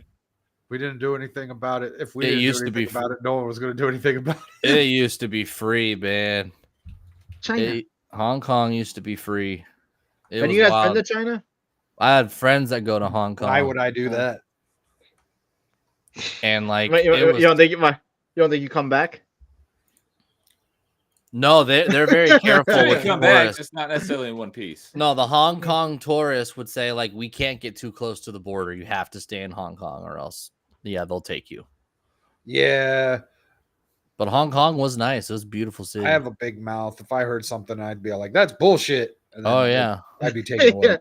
We didn't do anything about it. If we it didn't used do to be anything about it, no one was going to do anything about it. It used to be free, man. China, Hong Kong used to be free. And you guys been to China? I had friends that go to Hong Kong. Why would I do that? And you don't think you come back? No, they're very careful with come back, just not necessarily in one piece. No, the Hong Kong tourists would say we can't get too close to the border. You have to stay in Hong Kong, or else, they'll take you. Yeah, but Hong Kong was nice. It was a beautiful city. I have a big mouth. If I heard something, I'd be like, "That's bullshit." And then I'd be taken away.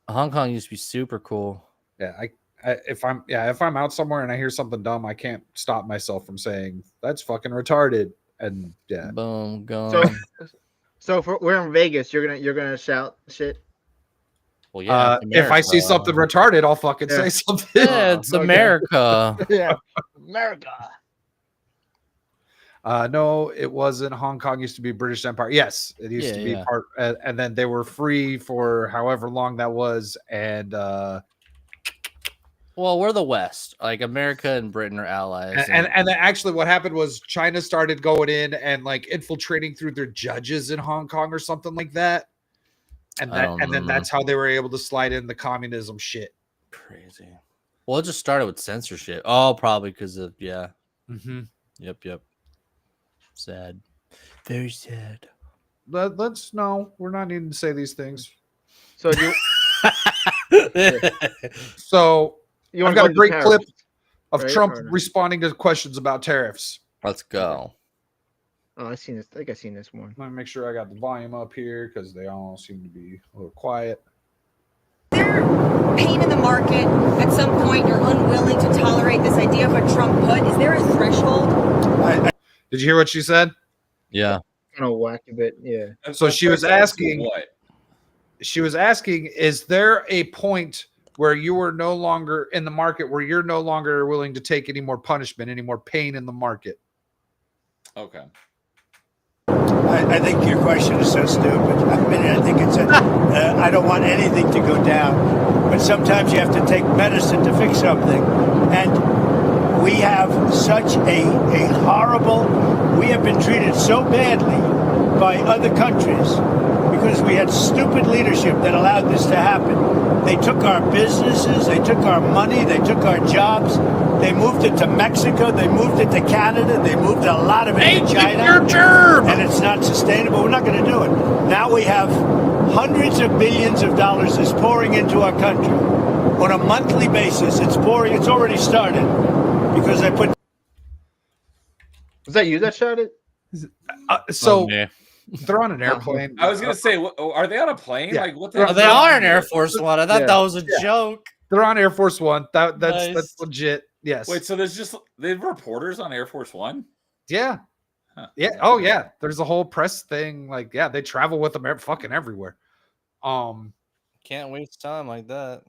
Hong Kong used to be super cool. Yeah, if I'm out somewhere and I hear something dumb, I can't stop myself from saying that's fucking retarded. And boom, gone. So if we're in Vegas, you're gonna shout shit. Well, yeah. If I see something retarded, I'll fucking say something. Yeah, it's America. Yeah, America. No, it wasn't. Hong Kong used to be British Empire. Yes, it used to be part, and then they were free for however long that was. And well, we're the West. America and Britain are allies. And then actually, what happened was China started going in and infiltrating through their judges in Hong Kong or something like that. And then that's how they were able to slide in the communism shit. Crazy. Well, it just started with censorship. Oh, probably because of Mm-hmm. Yep. Sad. Very sad. Let's no, we're not needing to say these things. So I've got a great clip of Trump responding to questions about tariffs. Let's go. Oh, I think I've seen this one. Let me make sure I got the volume up here because they all seem to be a little quiet. There pain in the market. At some point, you're unwilling to tolerate this idea of a Trump put. Is there a threshold? Did you hear what she said? Yeah. Kind of whack a bit. Yeah. So she was asking what? She was asking, is there a point where you are no longer in the market where you're no longer willing to take any more punishment, any more pain in the market? Okay. I think your question is so stupid. I mean, I think it's I don't want anything to go down, but sometimes you have to take medicine to fix something, and we have such a horrible. We have been treated so badly by other countries because we had stupid leadership that allowed this to happen. They took our businesses, they took our money, they took our jobs, they moved it to Mexico, they moved it to Canada, they moved a lot of it to China, and it's not sustainable. We're not going to do it. Now we have hundreds of billions of dollars is pouring into our country on a monthly basis. It's pouring. It's already started because I put. Was that you that shot it? So they're on an airplane. I was gonna say, are they on a plane? Yeah. Like what? The They are an Air Force One. I thought that was a joke. They're on Air Force One. That's Nice. legit. Yes. Wait, so they have reporters on Air Force One? Yeah. Huh. Yeah. Oh yeah. There's a whole press thing. Like, yeah, they travel with them fucking everywhere. Can't waste time like that.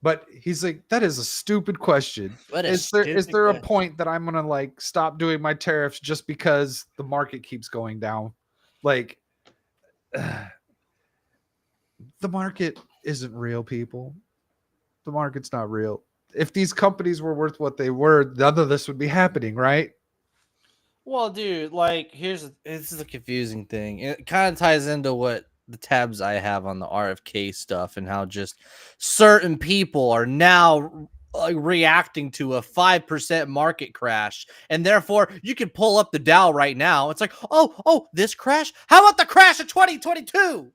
But he's like, that is a stupid question. What a Is there stupid a question. point that I'm gonna like stop doing my tariffs just because the market keeps going down? Like, the market isn't real, people. The market's not real. If these companies were worth what they were, none of this would be happening, right? Well, dude, like this is a confusing thing. It kind of ties into what the tabs I have on the RFK stuff and how just certain people are now reacting to a 5% market crash, and therefore you can pull up the Dow right now. It's like, oh, this crash. How about the crash of 2022?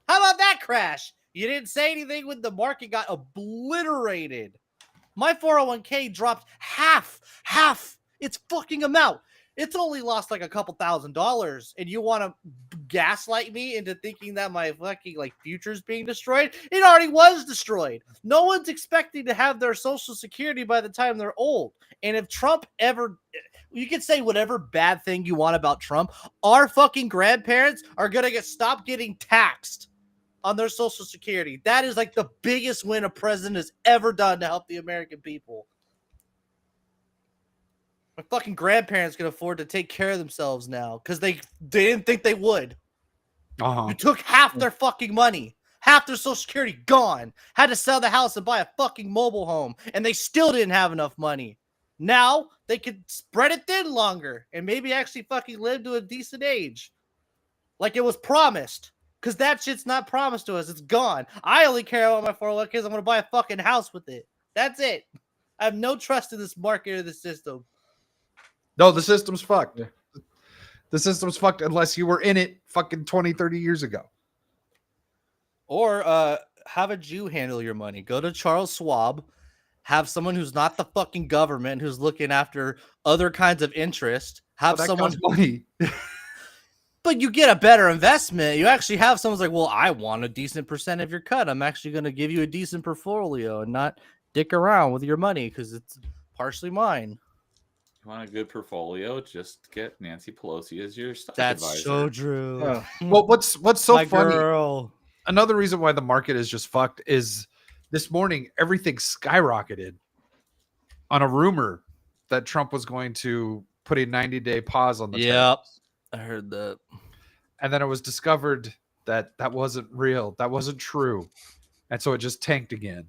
How about that crash? You didn't say anything when the market got obliterated. My 401k dropped half its fucking amount. It's only lost like a couple $1,000, and you want to gaslight me into thinking that my fucking future is being destroyed? It already was destroyed. No one's expecting to have their Social Security by the time they're old. And if Trump you can say whatever bad thing you want about Trump, our fucking grandparents are gonna stop getting taxed on their Social Security. That is like the biggest win a president has ever done to help the American people. My fucking grandparents can afford to take care of themselves now because they didn't think they would. You took half their fucking money, half their Social Security gone, had to sell the house and buy a fucking mobile home, and they still didn't have enough money. Now they could spread it thin longer and maybe actually fucking live to a decent age like it was promised. Because that shit's not promised to us. It's gone. I only care about my 401k because I'm going to buy a fucking house with it. That's it. I have no trust in this market or the system. No, the system's fucked. The system's fucked unless you were in it fucking 20, 30 years ago. Or have a Jew handle your money. Go to Charles Schwab. Have someone who's not the fucking government, who's looking after other kinds of interest. Have someone money. But you get a better investment. You actually have someone's like, well, I want a decent percent of your cut. I'm actually going to give you a decent portfolio and not dick around with your money because it's partially mine. You want a good portfolio? Just get Nancy Pelosi as your stock That's advisor. so true. Well, what's so My funny? girl. Another reason why the market is just fucked is this morning everything skyrocketed on a rumor that Trump was going to put a 90-day pause on the tariffs. I heard that. And then it was discovered that that wasn't real. That wasn't true. And so it just tanked again.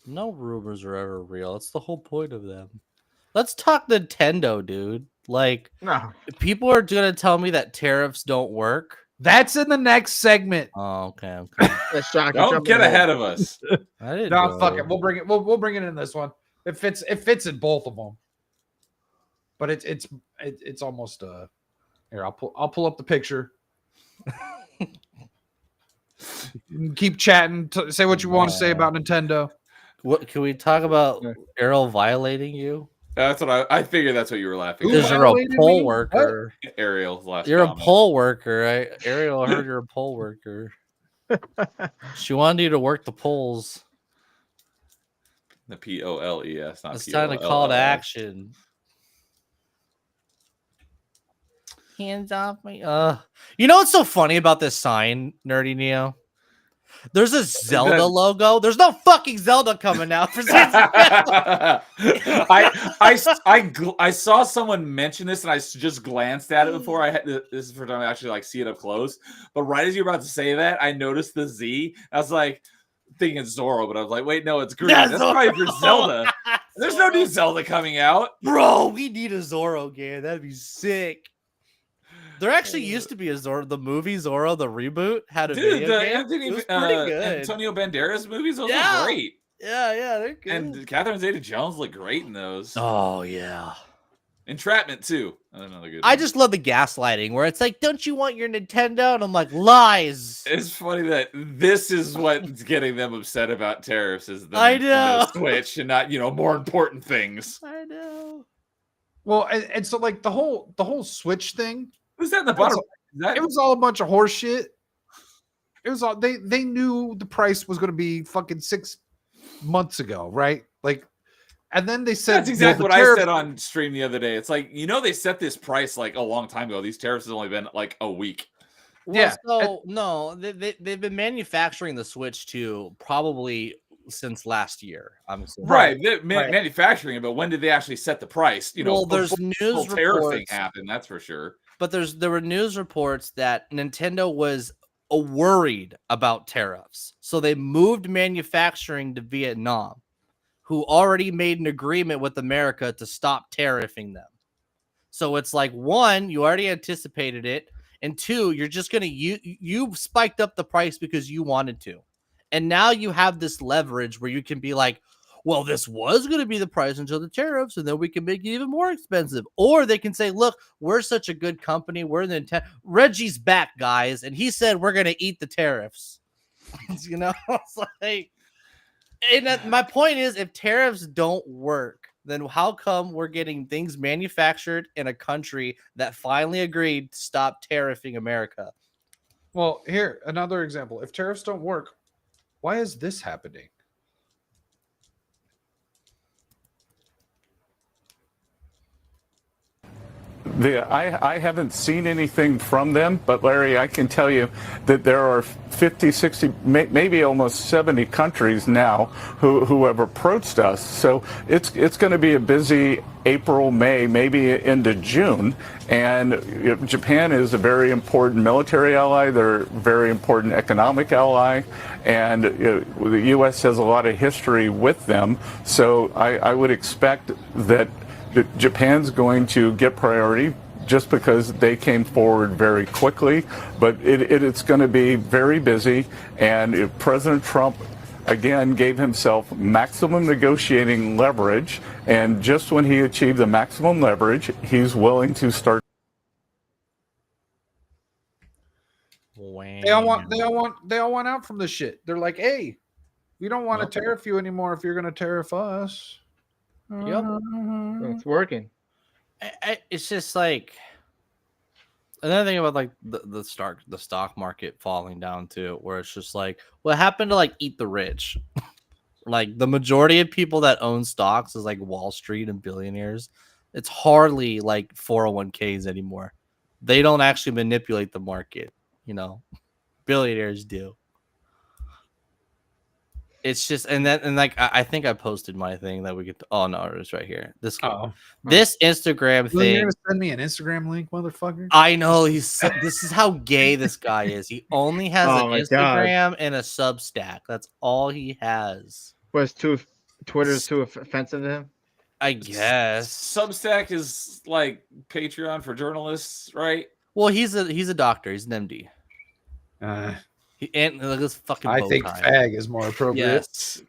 No rumors are ever real. That's the whole point of them. Let's talk Nintendo, dude. Like, people are going to tell me that tariffs don't work. That's in the next segment. Oh, okay. Don't get ahead of us. I didn't No, know. fuck it. We'll bring it. We'll bring it in this one. It fits in both of them. But it's almost here. I'll pull up the picture. You can keep chatting. Say what you want to say about Nintendo. What can we talk about? Errol violating you? That's what I figured. That's what you were laughing. Because you're a poll worker. Ariel's last. You're comment. a poll worker, right? Ariel, I heard you're a poll worker. She wanted you to work the polls. The POLES, not It's time to call to POLLS. action. Hands off me. You know what's so funny about this sign, Nerdy Neo? There's a Zelda logo. There's no fucking Zelda coming out for I saw someone mention this and I just glanced at it before. I had this is the first time I actually like see it up close. But right as you're about to say that, I noticed the Z. I was like thinking Zoro, but I was like, wait, no, it's green. Yeah, That's Zoro. probably for Zelda. There's no new Zelda coming out, bro. We need a Zoro game. That'd be sick. There actually used to be a Zorro. The movie Zorro, the reboot, had a video game. It was pretty good. Antonio Banderas movies, those Yeah. are great. Yeah, they're good. And Catherine Zeta-Jones looked great in those. Oh yeah. Entrapment too. Another good. I just love the gaslighting where it's like, don't you want your Nintendo? And I'm like, lies. It's funny that this is what's getting them upset about tariffs is the I know. Nintendo Switch and not, more important things. I know. Well, and so like the whole Switch thing. Who's that in the bottom? It was all a bunch of horse shit. It was all they knew the price was going to be fucking 6 months ago, right? Like, and then they said that's exactly what I said on stream the other day. It's like, they set this price like a long time ago. These tariffs has only been like a week. Well, yeah. So no, they've been manufacturing the Switch too probably since last year. I'm assuming. Right, manufacturing it, but when did they actually set the price? Well, there's news tariff reports thing happened. That's for sure. But there were news reports that Nintendo was worried about tariffs, so they moved manufacturing to Vietnam, who already made an agreement with America to stop tariffing them. So it's like, one, you already anticipated it, and two, you're just gonna you spiked up the price because you wanted to, and now you have this leverage where you can be like, well, this was going to be the price until the tariffs, and then we can make it even more expensive. Or they can say, look, we're such a good company. We're the Reggie's back, guys. And he said, we're going to eat the tariffs. It's like, and my point is, if tariffs don't work, then how come we're getting things manufactured in a country that finally agreed to stop tariffing America? Well, here, another example. If tariffs don't work, why is this happening? I haven't seen anything from them, but Larry, I can tell you that there are 50, 60, maybe almost 70 countries now who have approached us. So it's going to be a busy April, May, maybe into June. And Japan is a very important military ally. They're a very important economic ally. And the U.S. has a lot of history with them. So I would expect that Japan's going to get priority just because they came forward very quickly, but it's going to be very busy. And if President Trump, again, gave himself maximum negotiating leverage, and just when he achieved the maximum leverage, he's willing to start. They all want out from this shit. They're like, hey, we don't want to tariff you anymore if you're going to tariff us. Yep. It's working. It's just like another thing about like the stock market falling down too, where it's just like what happened to like Eat the Rich. Like the majority of people that own stocks is like Wall Street and billionaires. It's hardly like 401ks anymore. They don't actually manipulate the market, billionaires do. It's just, and like I think I posted my thing that we could. Oh no, it's right here. This Instagram thing. You're gonna send me an Instagram link, motherfucker? I know this is how gay this guy is. He only has an Instagram and a Substack. That's all he has. Twitter's too offensive to him? I guess Substack is like Patreon for journalists, right? Well, he's a doctor. He's an MD. And look at this fucking. I think fag is more appropriate. Yes.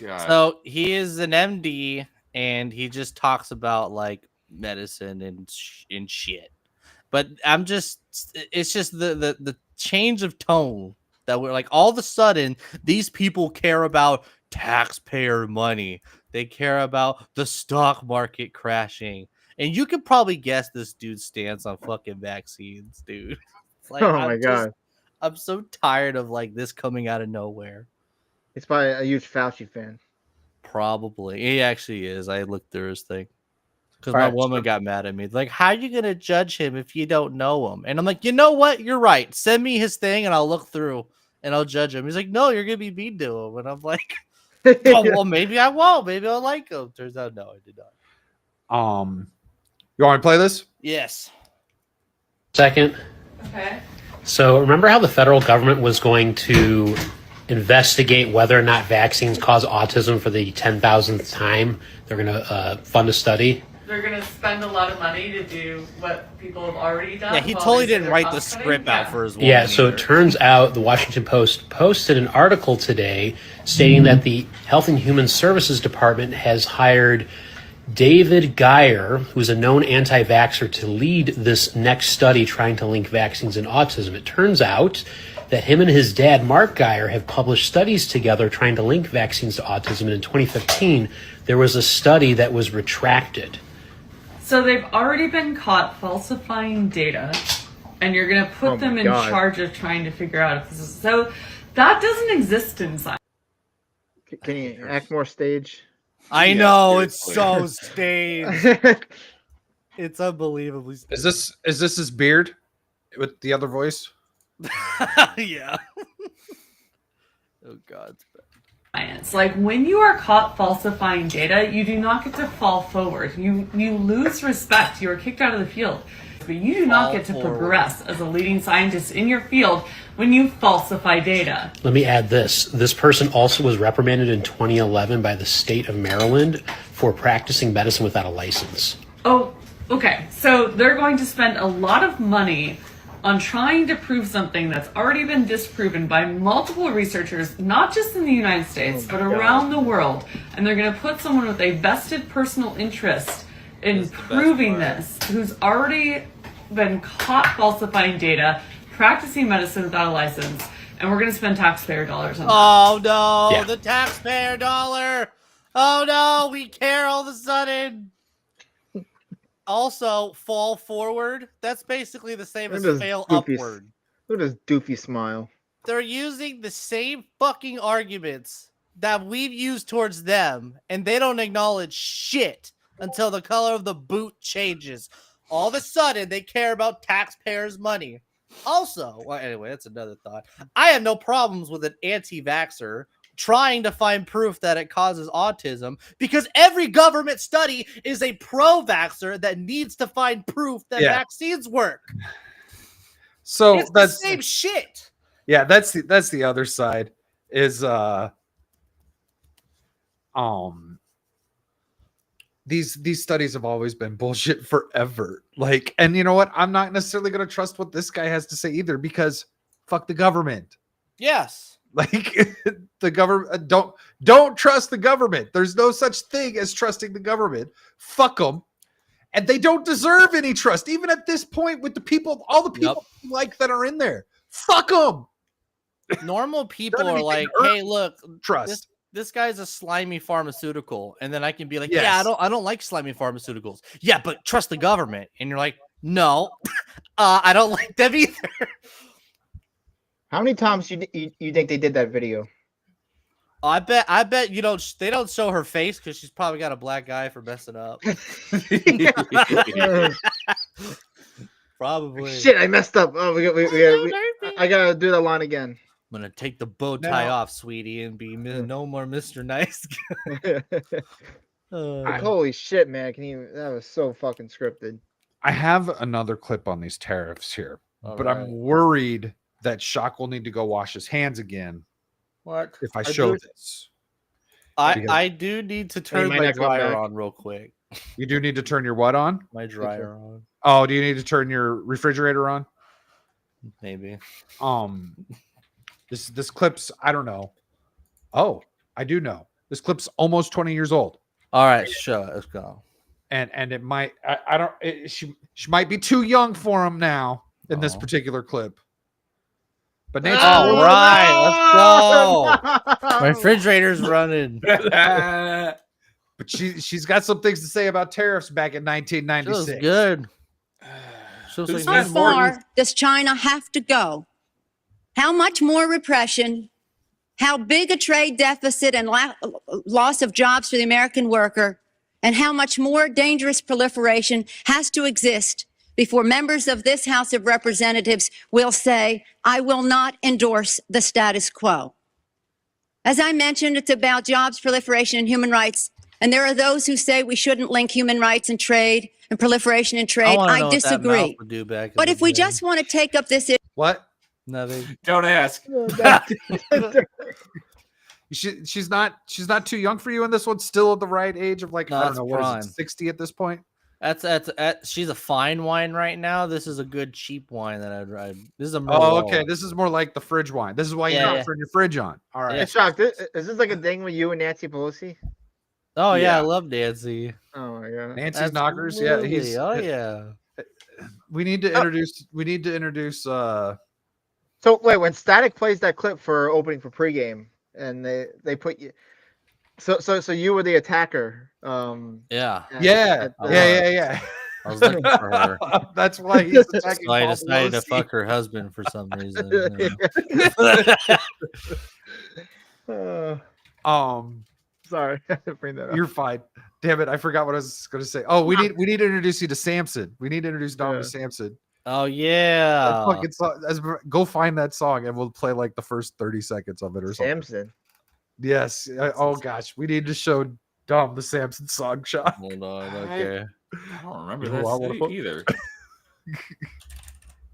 God. So he is an MD, and he just talks about like medicine and shit. But it's just the change of tone that we're like all of a sudden these people care about taxpayer money. They care about the stock market crashing, and you could probably guess this dude's stance on fucking vaccines, dude. Like, oh my god. I'm so tired of like this coming out of nowhere. He's probably a huge Fauci fan. Probably. He actually is. I looked through his thing. Because All my right, woman got mad at me. Like, how are you going to judge him if you don't know him? And I'm like, you know what? You're right. Send me his thing and I'll look through and I'll judge him. He's like, no, you're going to be mean to him. And I'm like, oh, well, maybe I won't. Maybe I'll like him. Turns out, no, I did not. You want to play this? Yes. Second. Okay. So remember how the federal government was going to investigate whether or not vaccines cause autism for the 10,000th time? They're going to fund a study. They're going to spend a lot of money to do what people have already done. Yeah, he totally didn't write the script out for his woman. Yeah, so it turns out the Washington Post posted an article today stating that the Health and Human Services Department has hired David Geyer, who's a known anti-vaxxer, to lead this next study trying to link vaccines and autism. It turns out that him and his dad, Mark Geyer, have published studies together trying to link vaccines to autism. And in 2015, there was a study that was retracted. So they've already been caught falsifying data, and you're going to put them in charge of trying to figure out if this is... So that doesn't exist in science. Can you act more stage? I know, it's so staged. It's unbelievably staged. Is this his beard with the other voice? Yeah. Oh God. Science. Like when you are caught falsifying data, you do not get to fall forward. You lose respect. You are kicked out of the field. But you do not get to progress as a leading scientist in your field when you falsify data. Let me add this. This person also was reprimanded in 2011 by the state of Maryland for practicing medicine without a license. Oh, okay. So they're going to spend a lot of money on trying to prove something that's already been disproven by multiple researchers, not just in the United States, but around the world. And they're going to put someone with a vested personal interest in proving this, who's already been caught falsifying data, practicing medicine without a license, and we're going to spend taxpayer dollars on that. Oh no, the taxpayer dollar. Oh no, we care all of a sudden. Also, fall forward. That's basically the same as fail upward. Look at this doofy smile. They're using the same fucking arguments that we've used towards them, and they don't acknowledge shit until the color of the boot changes. All of a sudden, they care about taxpayers' money. Also, well, anyway, that's another thought. I have no problems with an anti-vaxxer trying to find proof that it causes autism, because every government study is a pro-vaxxer that needs to find proof that vaccines work. So it's that's the same shit. Yeah, that's the other side is these studies have always been bullshit forever. Like, and you know what? I'm not necessarily going to trust what this guy has to say either, because fuck the government. Yes. Like the government, don't trust the government. There's no such thing as trusting the government. Fuck them. And they don't deserve any trust, even at this point, with the people, all the people like that are in there. Fuck them. Normal people are like, hey, look, trust. This guy's a slimy pharmaceutical, and then I can be like, yeah, I don't like slimy pharmaceuticals. Yeah, but trust the government, and you're like, no, I don't like them either. How many times you think they did that video? I bet you don't. They don't show her face because she's probably got a black eye for messing up. Probably. Shit, I messed up. Oh, I gotta do that line again. I'm gonna take the bow tie off, sweetie, and be no more Mr. Nice Guy. Holy shit, man! That was so fucking scripted. I have another clip on these tariffs here, but I'm worried that Shock will need to go wash his hands again. What if I show this? I do need to turn my dryer on real quick. You do need to turn your what on? My dryer on. Oh, do you need to turn your refrigerator on? Maybe. This clip's, I don't know. Oh, I do know. This clip's almost 20 years old. All right, sure, let's go. And it might, she might be too young for him now in this particular clip. But Nate's all right, let's go. My refrigerator's running. But she's got some things to say about tariffs back in 1996. Feels good. How far does China have to go How much more repression, how big a trade deficit and loss of jobs for the American worker, and how much more dangerous proliferation has to exist before members of this House of Representatives will say, I will not endorse the status quo. As I mentioned, it's about jobs, proliferation, and human rights. And there are those who say we shouldn't link human rights and trade and proliferation and trade. I disagree. But if we just want to take up this issue. What? Nothing. Don't ask. She's not too young for you, and this one's still at the right age of like, I don't know, what is it, 60 at this point? That's she's a fine wine right now. This is a good cheap wine that I'd ride. This is a Oh, okay. This is more like the fridge wine. This is why you don't turn your fridge on. All right. Hey, Shock, is this like a thing with you and Nancy Pelosi? Oh yeah, I love Nancy. Oh my god, Nancy's knockers. Yeah, he's. Oh yeah. We need to introduce. We need to introduce. So wait, when Static plays that clip for opening for pregame, and they put you. So you were the attacker. Yeah. Yeah. I was looking for her. That's why he's attacking. So I Paul decided to Pelosi. fuck her husband for some reason. Sorry, I had to bring that up. You're fine. Damn it, I forgot what I was going to say. Oh, we need to introduce you to Samson. We need to introduce Dom to Samson. Oh yeah. That fucking song, go find that song and we'll play like the first 30 seconds of it or something. Samson. Yes. Oh gosh, we need to show Dom the Samson song shot. Hold on. Okay. I don't remember You that know, I wanna state put- either.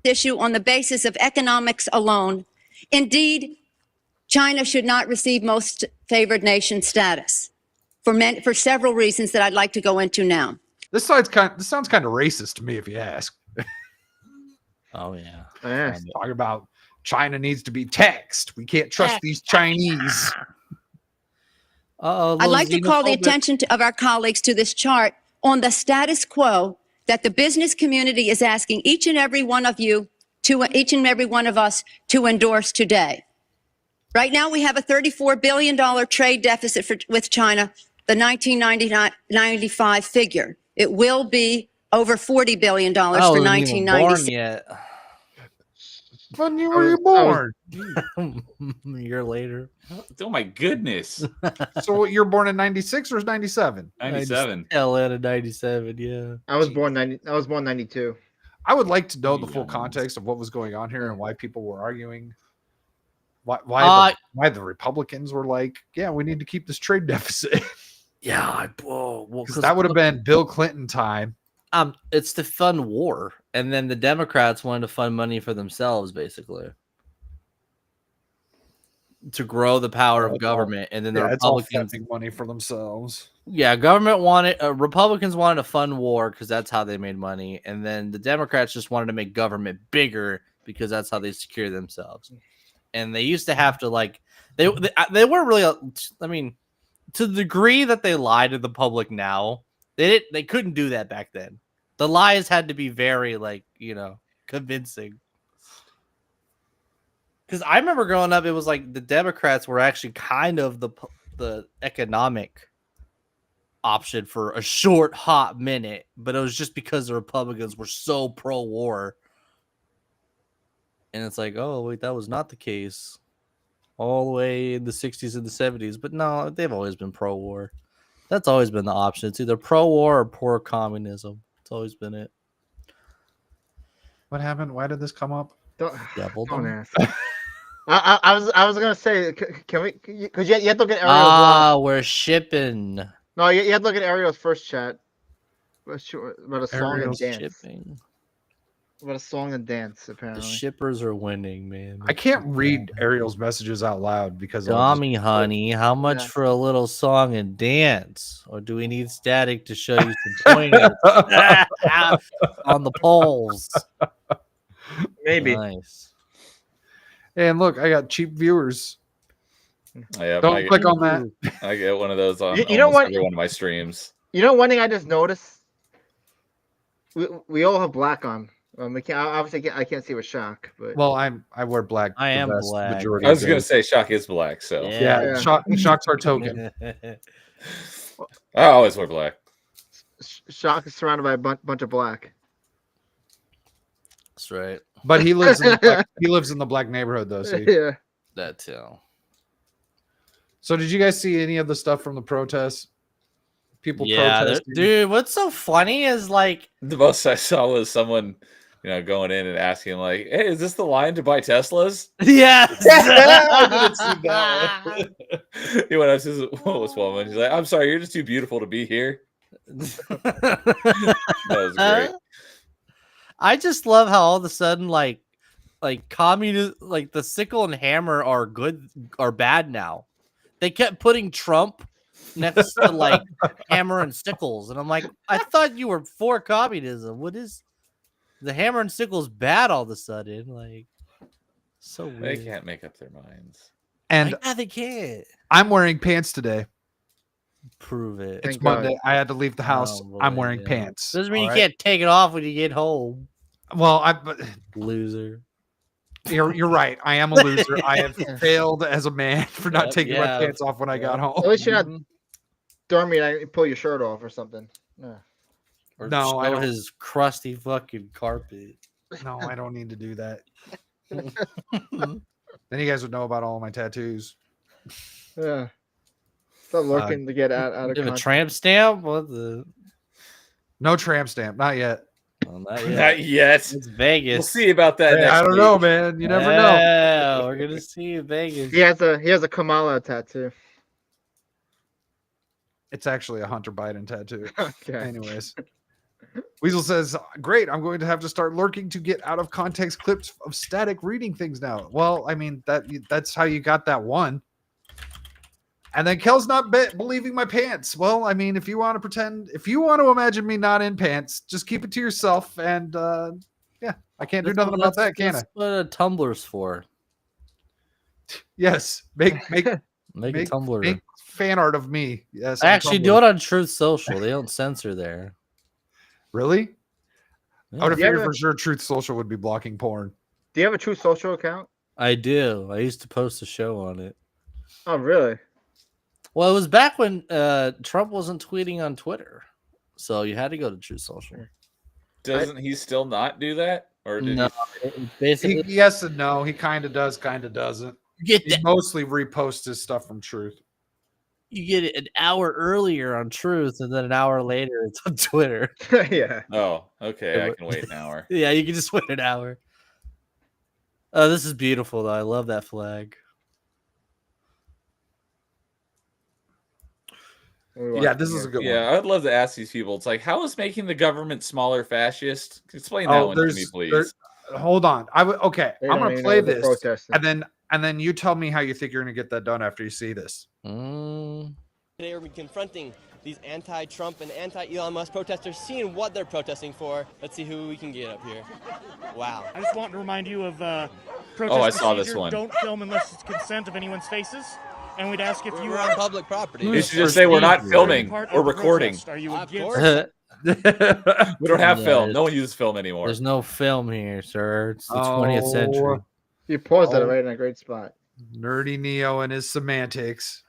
issue on the basis of economics alone. Indeed, China should not receive most favored nation status for several reasons that I'd like to go into now. This sounds kind of racist to me, if you ask. Oh yeah. Talking about China needs to be taxed. We can't trust these Chinese. I'd like to call the attention of our colleagues to this chart on the status quo that the business community is asking each and every one of us to endorse today. Right now, we have a $34 billion trade deficit with China, the 1995 figure. It will be over $40 billion for 1996. Yet. When were you born? A year later. Oh my goodness. So you're born in 96 or 97? 97. Atlanta 97, yeah. I was born 92. I would like to know the full context of what was going on here and why people were arguing. Why the Republicans were like, yeah, we need to keep this trade deficit. Yeah, because that would have been Bill Clinton time. It's to fund war, and then the Democrats wanted to fund money for themselves, basically, to grow the power of government, and then the Republicans money for themselves. Yeah, Republicans wanted to fund war because that's how they made money, and then the Democrats just wanted to make government bigger because that's how they secure themselves. And they used to have to they weren't really. I mean, to the degree that they lie to the public now, they couldn't do that back then. The lies had to be very convincing. Because I remember growing up, it was like the Democrats were actually kind of the economic option for a short, hot minute, but it was just because the Republicans were so pro-war. And it's like, oh, wait, that was not the case all the way in the 60s and the 70s. But no, they've always been pro-war. That's always been the option. It's either pro-war or poor communism. It's always been it. What happened? Why did this come up? Don't ask. I was gonna say, can we? Because you have to look at Ariel's. We're shipping. No, you have to look at Ariel's first chat. About a song and dance. Shipping. About a song and dance, apparently. The shippers are winning, man. I can't read Ariel's messages out loud because Tommy, honey, how much for a little song and dance? Or do we need Static to show you some pointers on the polls? Maybe. Nice. And look, I got cheap viewers. Yeah, Don't click on that. I get one of those on You know what? every one of my streams. You know, one thing I just noticed. We all have black on. We can't, obviously, I can't see with Shock, but Well, I wear black. I am vast black. majority I was of gonna days. say Shock is black, so Yeah, Shock's our token. I always wear black. Shock is surrounded by a bunch of black. That's right. But he lives in the black neighborhood though. See, Yeah. That too. So did you guys see any of the stuff from the protests? People protesting. Dude, what's so funny is like The most I saw was someone, going in and asking like, "Hey, is this the line to buy Teslas?" Yes. I didn't see that one. He went up to this woman. He's like, "I'm sorry, you're just too beautiful to be here." That was great. I just love how all of a sudden like communist, like the sickle and hammer are bad now. They kept putting Trump next to like hammer and sickles, and I'm like, I thought you were for communism. What is the hammer and sickles bad all of a sudden? Like, so weird. They can't make up their minds. And yeah, they can't. I'm wearing pants today. Prove it. It's Monday. I had to leave the house. I'm wearing pants. Doesn't mean all you right? can't take it off when you get home. Well, Loser. You're right. I am a loser. I have failed as a man for not taking my pants off when I got home. At least you're not dormy and pull your shirt off or something. Yeah. Or No, I show don't. his crusty fucking carpet. No, I don't need to do that. Then you guys would know about all my tattoos. Yeah. Stop looking to get out of You have a context. tramp stamp? What the? No tramp stamp, not yet. Well, not yet. Not yet. It's Vegas. We'll see about that. Hey, next I don't week. know, man. You never know. Yeah, we're gonna see in Vegas. He has a Kamala tattoo. It's actually a Hunter Biden tattoo. Okay. Anyways. Weasel says, great, I'm going to have to start lurking to get out of context clips of Static reading things now. Well, I mean, that's how you got that one. And then Kel's not believing my pants. Well, I mean, if you want to imagine me not in pants, just keep it to yourself. And yeah, I can't do nothing about that, can I? That's what a Tumblr's for. Yes, make Make a Tumblr. Make fan art of me. Yes, I on actually Tumblr. do it on Truth Social. They don't censor there. Really? I would have Do you figured have for sure Truth Social would be blocking porn. Do you have a True Social account? I do. I used to post a show on it. Oh, really? Well, it was back when Trump wasn't tweeting on Twitter, so you had to go to Truth Social. Doesn't he still not do that? Or did No, basically, Yes and no. He kind of does, kind of doesn't. Get He that. mostly reposts his stuff from Truth. You get it an hour earlier on Truth, and then an hour later it's on Twitter. Yeah. Oh, okay. I can wait an hour. Yeah, you can just wait an hour. Oh, this is beautiful, though. I love that flag. Yeah, this is a good one. Yeah, I'd love to ask these people. It's like, how is making the government smaller fascist? Explain that one to me, please. Hold on. Okay, They I'm don't gonna even play know they're this, protesting. and then you tell me how you think you're gonna get that done after you see this. Today we're confronting these anti-Trump and anti-Elon Musk protesters, seeing what they're protesting for. Let's see who we can get up here. Wow. I just want to remind you of protest Oh, I saw this procedure. one. Don't film unless it's consent of anyone's faces. And we'd ask if you We're on public property. You should just say we're not filming. Part of We're the recording. protest. Are you Of against? course. We don't have Yeah, film. No one uses film anymore. There's no film here, sir. It's the 20th century. You paused it right in a great spot. Nerdy Neo and his semantics.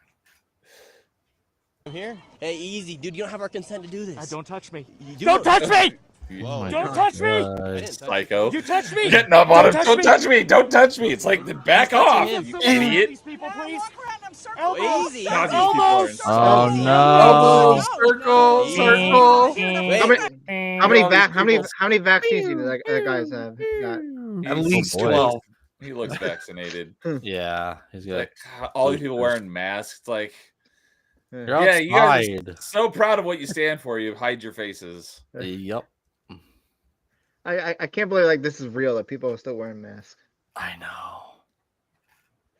I'm here. Hey, easy, dude. You don't have our consent to do this. Don't touch me. You Don't touch me! Whoa. Don't touch me! Psycho. You touch me! Getting up on him. Don't touch Don't me! touch me. Don't touch me. It's like, back off, you idiot. These people, please. Elbows. Easy. God, these people are insane. Oh no! Circle, circle. How many vaccines do that guys have? At He's- least boy. 12. He looks vaccinated. Yeah, he's got. Like, all these people wearing masks. It's like, You're yeah, you guys are outside. so proud of what you stand for. You hide your faces. Yep. I can't believe like this is real that people are still wearing masks. I know.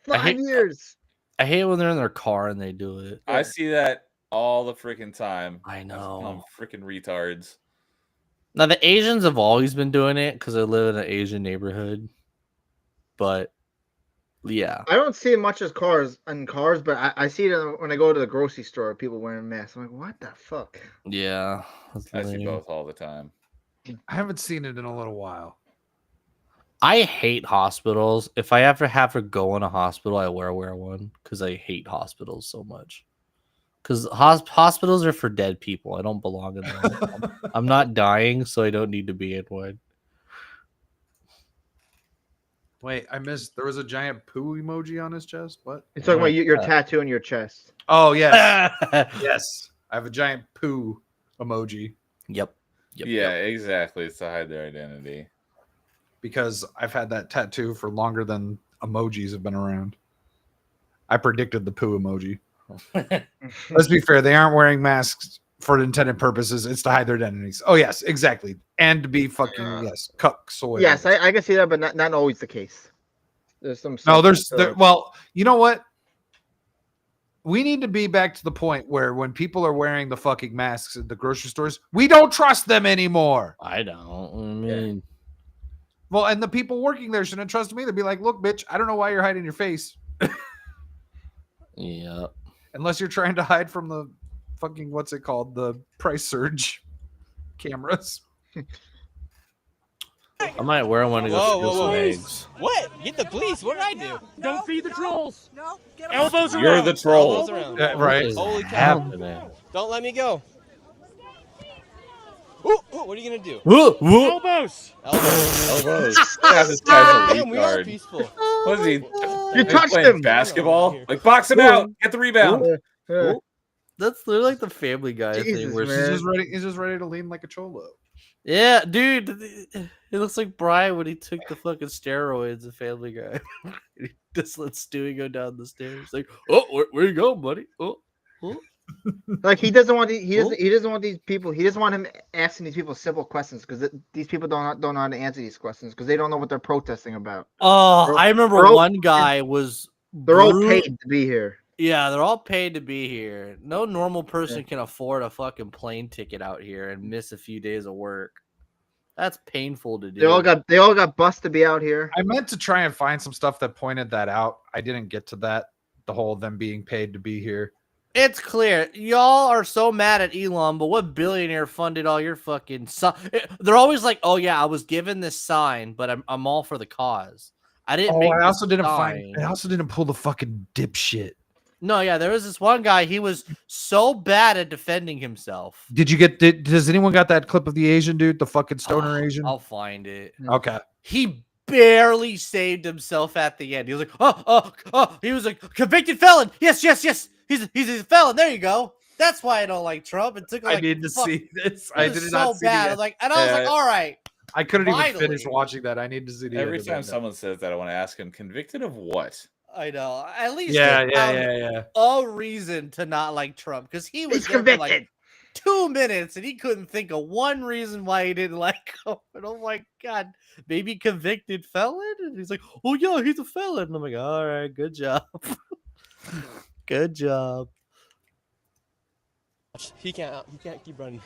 5 years. I hate when they're in their car and they do it. I see that all the freaking time. I know. Freaking retards. Now the Asians have always been doing it because I live in an Asian neighborhood. But yeah, I don't see it much as cars, but I see it when I go to the grocery store. People wearing masks. I'm like, what the fuck? yeah. I see both all the time. I haven't seen it in a little while. I hate hospitals. If I ever have to go in a hospital, I wear one because I hate hospitals so much. Because hospitals are for dead people. I don't belong in them. I'm not dying, so I don't need to be in one. Wait, I missed. There was a giant poo emoji on his chest. What? You're talking about your tattoo on your chest. Oh yes, yes. I have a giant poo emoji. Yep. Yeah, exactly. It's to hide their identity. Because I've had that tattoo for longer than emojis have been around. I predicted the poo emoji. Let's be fair; they aren't wearing masks for intended purposes. It's to hide their identities. Oh yes, exactly, and to be fucking cucks. Or Yes, I can see that, but not always the case. There's some. No, well, you know what? We need to be back to the point where when people are wearing the fucking masks at the grocery stores, we don't trust them anymore. I don't. I mean, well, and the people working there shouldn't trust me. They'd be like, "Look, bitch, I don't know why you're hiding your face." Yeah. Unless you're trying to hide from the fucking what's it called, the price surge cameras. I might wear one to go steal some eggs. What? Get the police. What did I do? Don't feed the trolls. No. Elbows around. You're the troll. Elbows around. Right. Holy cow. Happening? Don't let me go. Ooh, what are you gonna do? Elbows. Elbows. Yeah, this guy's a Damn, we are retard. peaceful. What is he? You touched playing him. basketball? Like box him out. Get the rebound. That's literally like the Family Guy thing Jesus, where man. He's just ready to lean like a cholo. yeah, dude, it looks like Brian when he took the fucking steroids in Family Guy. He just let Stewie go down the stairs. Like, oh, where you going, buddy? Oh. Like he doesn't want he doesn't want these people. He doesn't want him asking these people simple questions because these people don't know how to answer these questions because they don't know what they're protesting about. Oh, I remember one guy was. They're all paid to be here. Yeah, they're all paid to be here. No normal person can afford a fucking plane ticket out here and miss a few days of work. That's painful to do. They all got bused to be out here. I meant to try and find some stuff that pointed that out. I didn't get to that. The whole them being paid to be here. It's clear. Y'all are so mad at Elon, but what billionaire funded all your fucking They're always like, oh yeah, I was given this sign, but I'm all for the cause. I didn't make I also didn't sign. I also didn't pull the fucking dipshit. No, yeah, there was this one guy, he was so bad at defending himself. Does anyone got that clip of the Asian dude, the fucking stoner Asian? I'll find it. Okay. He barely saved himself at the end. He was like, he was a convicted felon. Yes. He's a felon. There you go. That's why I don't like Trump. It took like, I need to see this. I did not see it. I was like, all right. I couldn't even finish watching that. I need to see the Every end time of that. someone says that, I want to ask him, convicted of what? I know. At least Yeah. a reason to not like Trump because he was there for like 2 minutes and he couldn't think of one reason why he didn't like him. And I'm like, God, maybe convicted felon? And he's like, oh yeah, he's a felon. And I'm like, all right, good job. Good job. He can't keep running.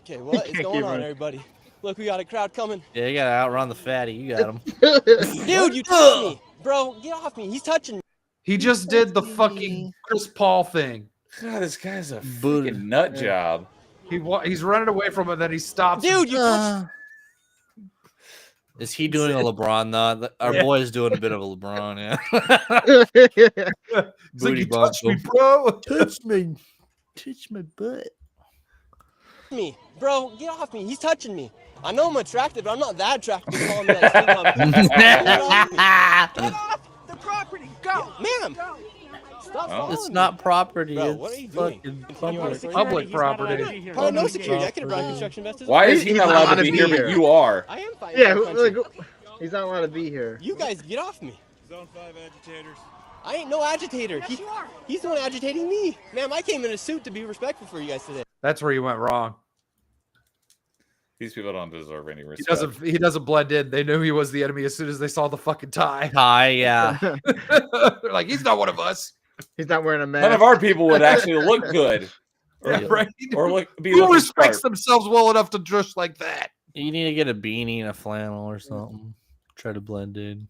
Okay, what is going on, everybody? Look, we got a crowd coming. Yeah, you gotta outrun the fatty. You got him. Dude, you touched me. Bro, get off me. He's touching me. He just did the fucking Chris Paul thing. God, this guy's a freaking nut job. He's running away from it, then he stops. Dude, you touched. Is he doing a LeBron though? Our boy is doing a bit of a LeBron, yeah. Booty like, bump. touch me, bro. Touch me. Touch my butt. Me. Bro, get off me. He's touching me. I know I'm attractive, but I'm not that attractive to call me like sneak on me. Get off the property. Go. Ma'am. Stop following It's me. not property. Bro, It's what are you doing? fucking Public property. Oh, no security. I could have brought construction investors. Why is he not allowed to be here, but you are? I am fighting. Yeah, for the country. he's not allowed to be here. You guys, get off me. Zone 5 agitators. I ain't no agitator. He's the one agitating me. Ma'am, I came in a suit to be respectful for you guys today. That's where you went wrong. These people don't deserve any respect. He doesn't blend in. They knew he was the enemy as soon as they saw the fucking tie. yeah. They're like, he's not one of us. He's not wearing a mask. None of our people would actually look good. Or, Yeah, right. Or be Who looking respects sharp. themselves well enough to dress like that? You need to get a beanie and a flannel or something. Try to blend in.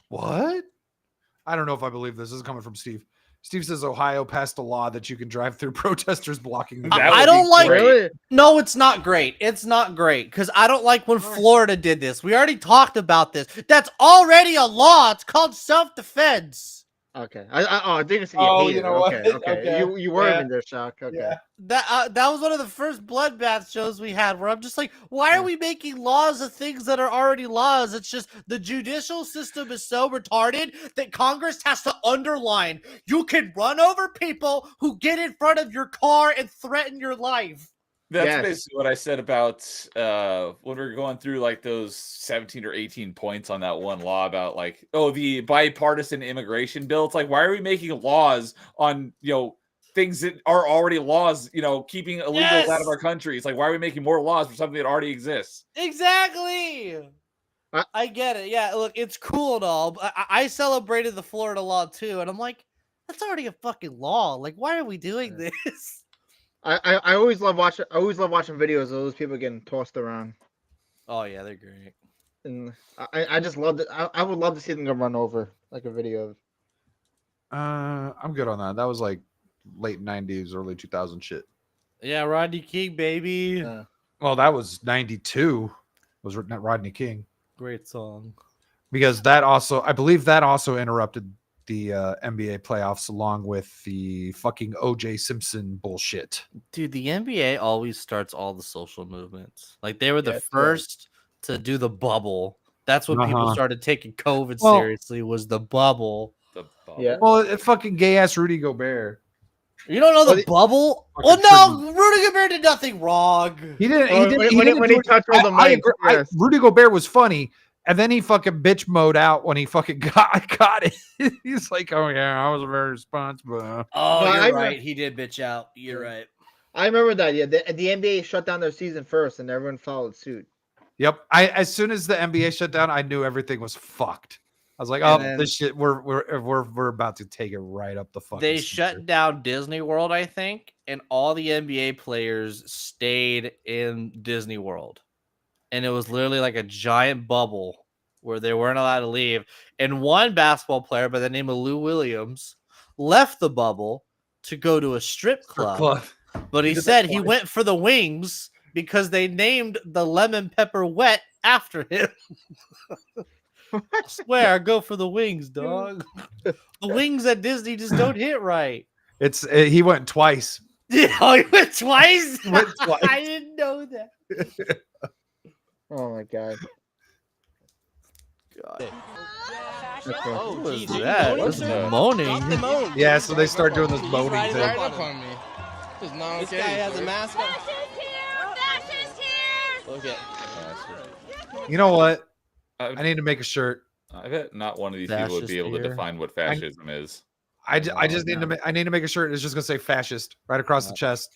What? I don't know if I believe this. This is coming from Steve. Steve says Ohio passed a law that you can drive through protesters blocking the I don't like. No, it's not great. It's not great because I don't like when Florida did this. We already talked about this. That's already a law. It's called self-defense. Okay. I think it's you Oh, hate you it. know what? Okay. Okay. You were Yeah. in there, Shock. Okay. Yeah. That was one of the first bloodbath shows we had where I'm just like, why are we making laws of things that are already laws? It's just the judicial system is so retarded that Congress has to underline you can run over people who get in front of your car and threaten your life. That's basically what I said about when we were going through like those 17 or 18 points on that one law about like, the bipartisan immigration bill. It's like, why are we making laws on, things that are already laws, keeping illegals out of our country? It's like, why are we making more laws for something that already exists? Exactly. I get it. Yeah, look, it's cool and all. But I celebrated the Florida law too, and I'm like, that's already a fucking law. Like, why are we doing this? I always love watching videos of those people getting tossed around. Oh yeah, they're great. And I just loved it. I would love to see them get run over, like a video of. I'm good on that. That was like late 90s, early 2000 shit. Yeah, Rodney King, baby. Well, that was 92. Was written at Rodney King. Great song. Because I believe that also interrupted the NBA playoffs along with the fucking OJ Simpson bullshit. Dude, the NBA always starts all the social movements. Like they were the first to do the bubble. That's when people started taking COVID seriously, was the bubble. Yeah. Well, fucking gay ass Rudy Gobert. You don't know the bubble? Well, no, Rudy Gobert did nothing wrong. He didn't. When he touched all the mics. Yes. Rudy Gobert was funny, and then he fucking bitch mode out when he fucking got it. He's like, "Oh yeah, I was very responsible." Oh, you're right. He did bitch out. You're right. I remember that. Yeah, the NBA shut down their season first, and everyone followed suit. Yep. As soon as the NBA shut down, I knew everything was fucked. I was like, this shit, we're about to take it right up the fucking. They center. shut down Disney World, I think, and all the NBA players stayed in Disney World. And it was literally like a giant bubble where they weren't allowed to leave. And one basketball player by the name of Lou Williams left the bubble to go to a strip club. But he said he went for the wings because they named the lemon pepper wet after him. I swear, go for the wings, dog. The wings at Disney just don't hit right. He went twice. Oh, he went twice? He went twice. I didn't know that. Oh my god. What was that? This is moaning. Yeah, so they start doing this moaning thing. Right up on me. This guy has a mask on. Look at. You know what? I need to make a shirt. I bet not one of these people would be able to define what fascism is. I just need to. I need to make a shirt. It's just gonna say "fascist" right across the chest,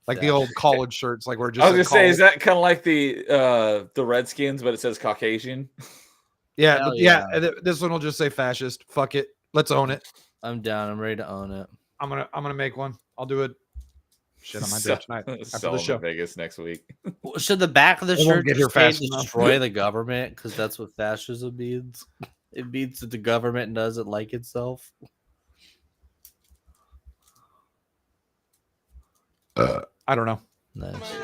like the old college shirts. Like we're just. I was gonna say, is that kind of like the Redskins, but it says Caucasian? Yeah, this one will just say "fascist." Fuck it, let's own it. I'm down. I'm ready to own it. I'm gonna make one. I'll do it. Shit, I might do it tonight after the show. In Vegas next week. Should the back of the It won't shirt get here just say fast enough. destroy the government? Because that's what fascism means. It means that the government doesn't like itself. I don't know. Nice.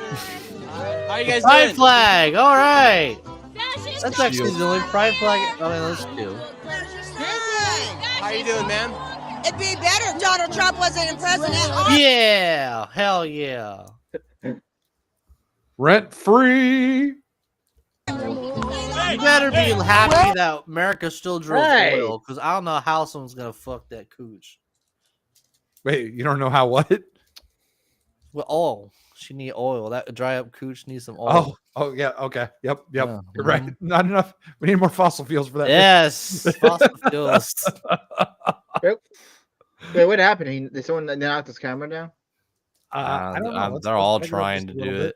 How you guys Pride doing? flag. All right. That's actually the only pride flag. I mean, those two. How you doing, man? It'd be better if Donald Trump wasn't in president. Yeah. Hell yeah. Rent free. You better be happy that America still drills oil, because I don't know how someone's gonna fuck that cooch. Wait, you don't know how what? Well, oil. She need oil. That dry up cooch needs some oil. Oh yeah. Okay. Yep. Yeah. You're right. Not enough. We need more fossil fuels for that. Yes. Fossil fuels. Wait, what happened? Did someone knock this camera down? I don't know. They're all trying to do it.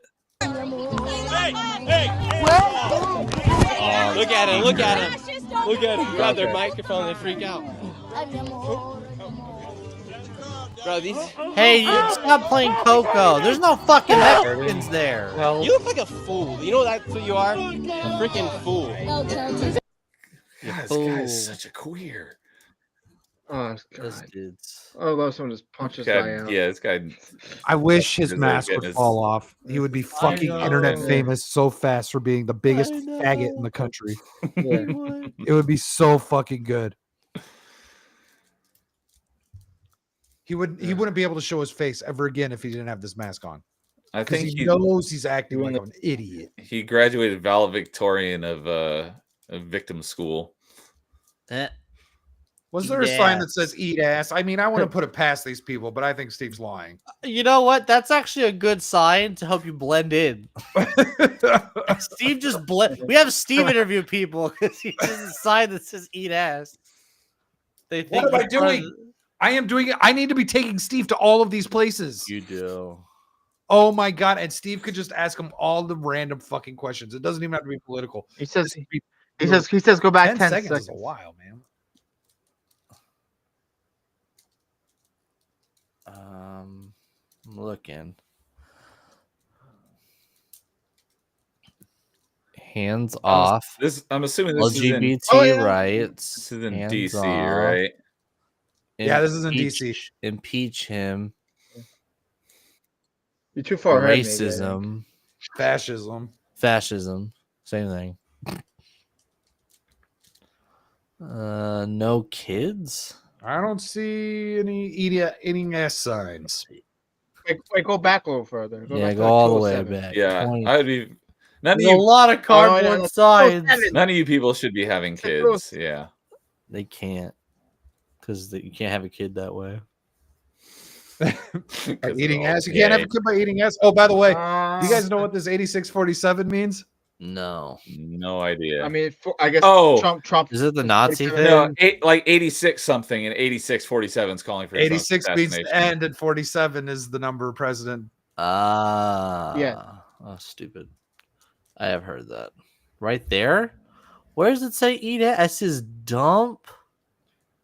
Look at him. Look at him. Look at him. Grab their microphone. They freak out. Bro, these. Hey, stop playing Coco. There's no fucking Mexicans there. You look like a fool. You know that's what you are? A freaking fool. God, this guy is such a queer. Oh, This God. dude's. I love someone just punch this Guy- guy out. yeah, this guy. I wish his deserves mask getting would his- fall off. He would be fucking internet famous so fast for being the biggest faggot in the country. Yeah. It would be so fucking good. He wouldn't be able to show his face ever again if he didn't have this mask on. I Because think he knows he's acting like an idiot. He graduated valedictorian of victim school. Was there a sign that says "eat ass"? I mean, I want to put it past these people, but I think Steve's lying. You know what? That's actually a good sign to help you blend in. Steve just blend. We have Steve interview people because he has a sign that says "eat ass." They think What am I doing? I am doing it. I need to be taking Steve to all of these places. You do. Oh my god! And Steve could just ask him all the random fucking questions. It doesn't even have to be political. He says go back 10 seconds seconds. is a while, man. I'm looking. Hands off. I'm assuming this LGBT is in, rights. This is in hands DC, off, right? Yeah, this is in DC. Impeach him. You're too far ahead. Racism. Fascism. Same thing. No kids. I don't see any eating ass signs. Wait, go back a little further. Go Yeah, back go to all the way 207. back. Yeah, 20. I would be. None of There's a you, lot of cardboard signs. none of you people should be having kids. Yeah, They can't, because you can't have a kid that way. Eating ass. You can't have a kid by eating ass. Oh, by the way, do you guys know what this 8647 means? No. No idea. I mean, I guess Trump. Is it the Nazi thing? No, like 86 something and 8647 is calling for his own 86 means the assassination. end, and 47 is the number of president. Yeah. Oh, stupid. I have heard that. Right there? Where does it say eat it? It says dump.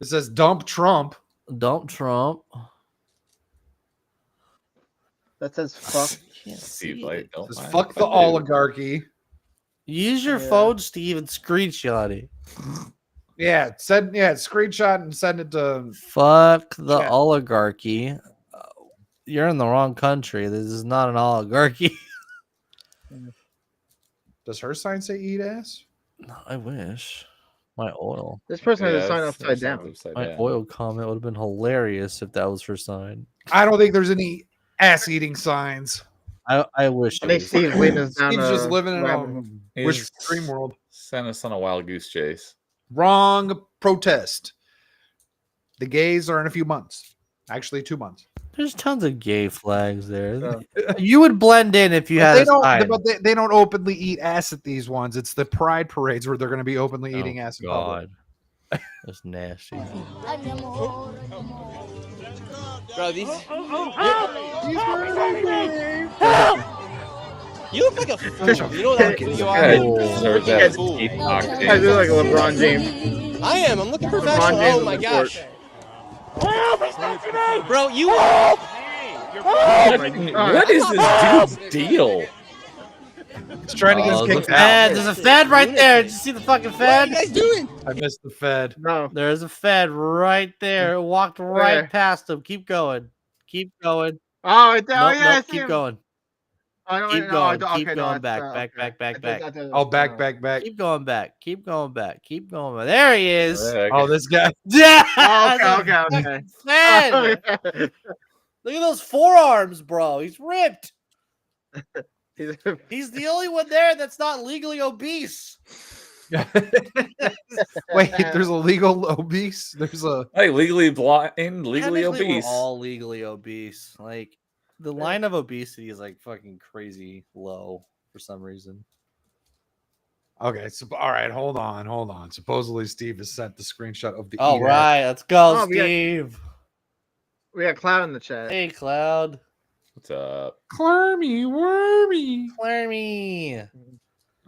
It says dump Trump. Dump Trump. That says fuck. Steve, like, don't mind Fuck if the I do. oligarchy. Use your phone, Steve, and screenshot it. Yeah, screenshot and send it to. Fuck the oligarchy. You're in the wrong country. This is not an oligarchy. Does her sign say eat ass? No, I wish. My oil. This person has a sign it's upside down. upside My down. oil comment would have been hilarious if that was her sign. I don't think there's any ass eating signs. I wish. I think Steve's leading us down. Steve's just living in rabbit a hole. wish dream world. Send us on a wild goose chase. Wrong protest. The gays are in a few months. Actually, 2 months. There's tons of gay flags there. You would blend in if you had They a sign. don't. But they don't openly eat ass at these ones. It's the pride parades where they're going to be openly eating ass in public. God. That's nasty. Bro, these. Help! You look like a fool. You know that you are. Deserves that Keith I octane. feel like LeBron James. I am. I'm looking LeBron professional. James Oh on my the gosh. court. Bro, you. What is this dude's deal? He's trying to get us There's a kicked Fed. out. There's a Fed right there. Did you see the fucking What are Fed? you guys doing? I missed the Fed. No. There's a Fed right there. It walked right Where? past him. Keep going. Keep going. Oh, yeah, Nope, I nope, see keep him. going. Oh, no, Keep no, going. okay, Keep no, going it's, back. okay. Back. Oh, back. Keep going back. Keep going back. Keep going back. There he is. Oh, this guy. Yeah. Oh, okay. Fed. Look at those forearms, bro. He's ripped. He's the only one there that's not legally obese. Wait, there's a legal obese. There's a Hey, legally blind, legally Technically, obese. We're all legally obese. Like the line of obesity is like fucking crazy low for some reason. okay. So, all right, hold on. Supposedly, Steve has sent the screenshot of the. All eat ass. right, let's go, Oh, Steve. We got Cloud in the chat. Hey, Cloud. What's up? Clermy, wormy. Clermy.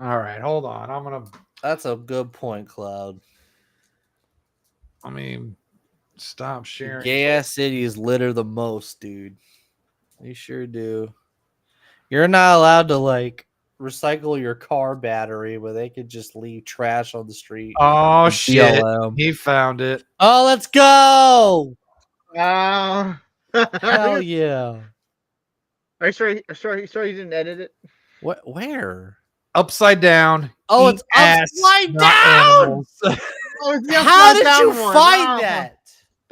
All right, hold on. I'm gonna. That's a good point, Cloud. I mean, stop sharing. Gay ass cities litter the most, dude. They sure do. You're not allowed to like recycle your car battery, but they could just leave trash on the street. Oh with shit! BLM. He found it. Oh, let's go! Wow. Hell yeah! Are you sure he didn't edit it? What? Where? Upside down. Oh, Eat it's ass, upside not down. animals. Oh, it's the How upside did down you one. find Wow. that?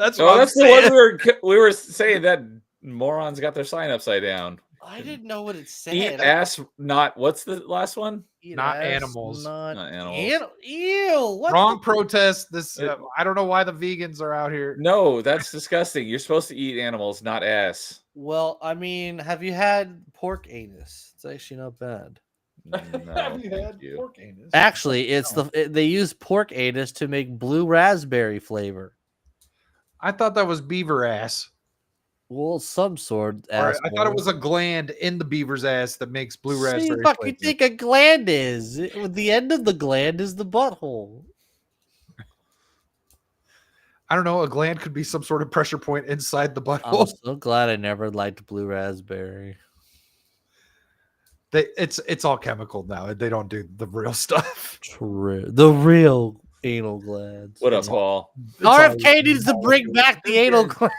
That's Oh, what I'm that's the saying. one we were saying that morons got their sign upside down. I didn't know what it said. Eat ass, not what's the last one? Eat Not ass, animals. Not animals. Ew. What Wrong the- protest. This I don't know why the vegans are out here. No, that's disgusting. You're supposed to eat animals, not ass. Well, I mean, have you had pork anus? It's actually not bad. No, Have you had thank you. pork anus? Actually, it's they use pork anus to make blue raspberry flavor. I thought that was beaver ass. Well, some sort. Or I thought it was a gland in the beaver's ass that makes blue So raspberry. you fucking flavor. think a gland is? The end of the gland is the butthole. I don't know. A gland could be some sort of pressure point inside the I'm butthole. so glad I never liked blue raspberry. It's all chemical now. They don't do the real stuff. True. The real anal glands. What up, Paul? RFK needs to bring back the anal gland.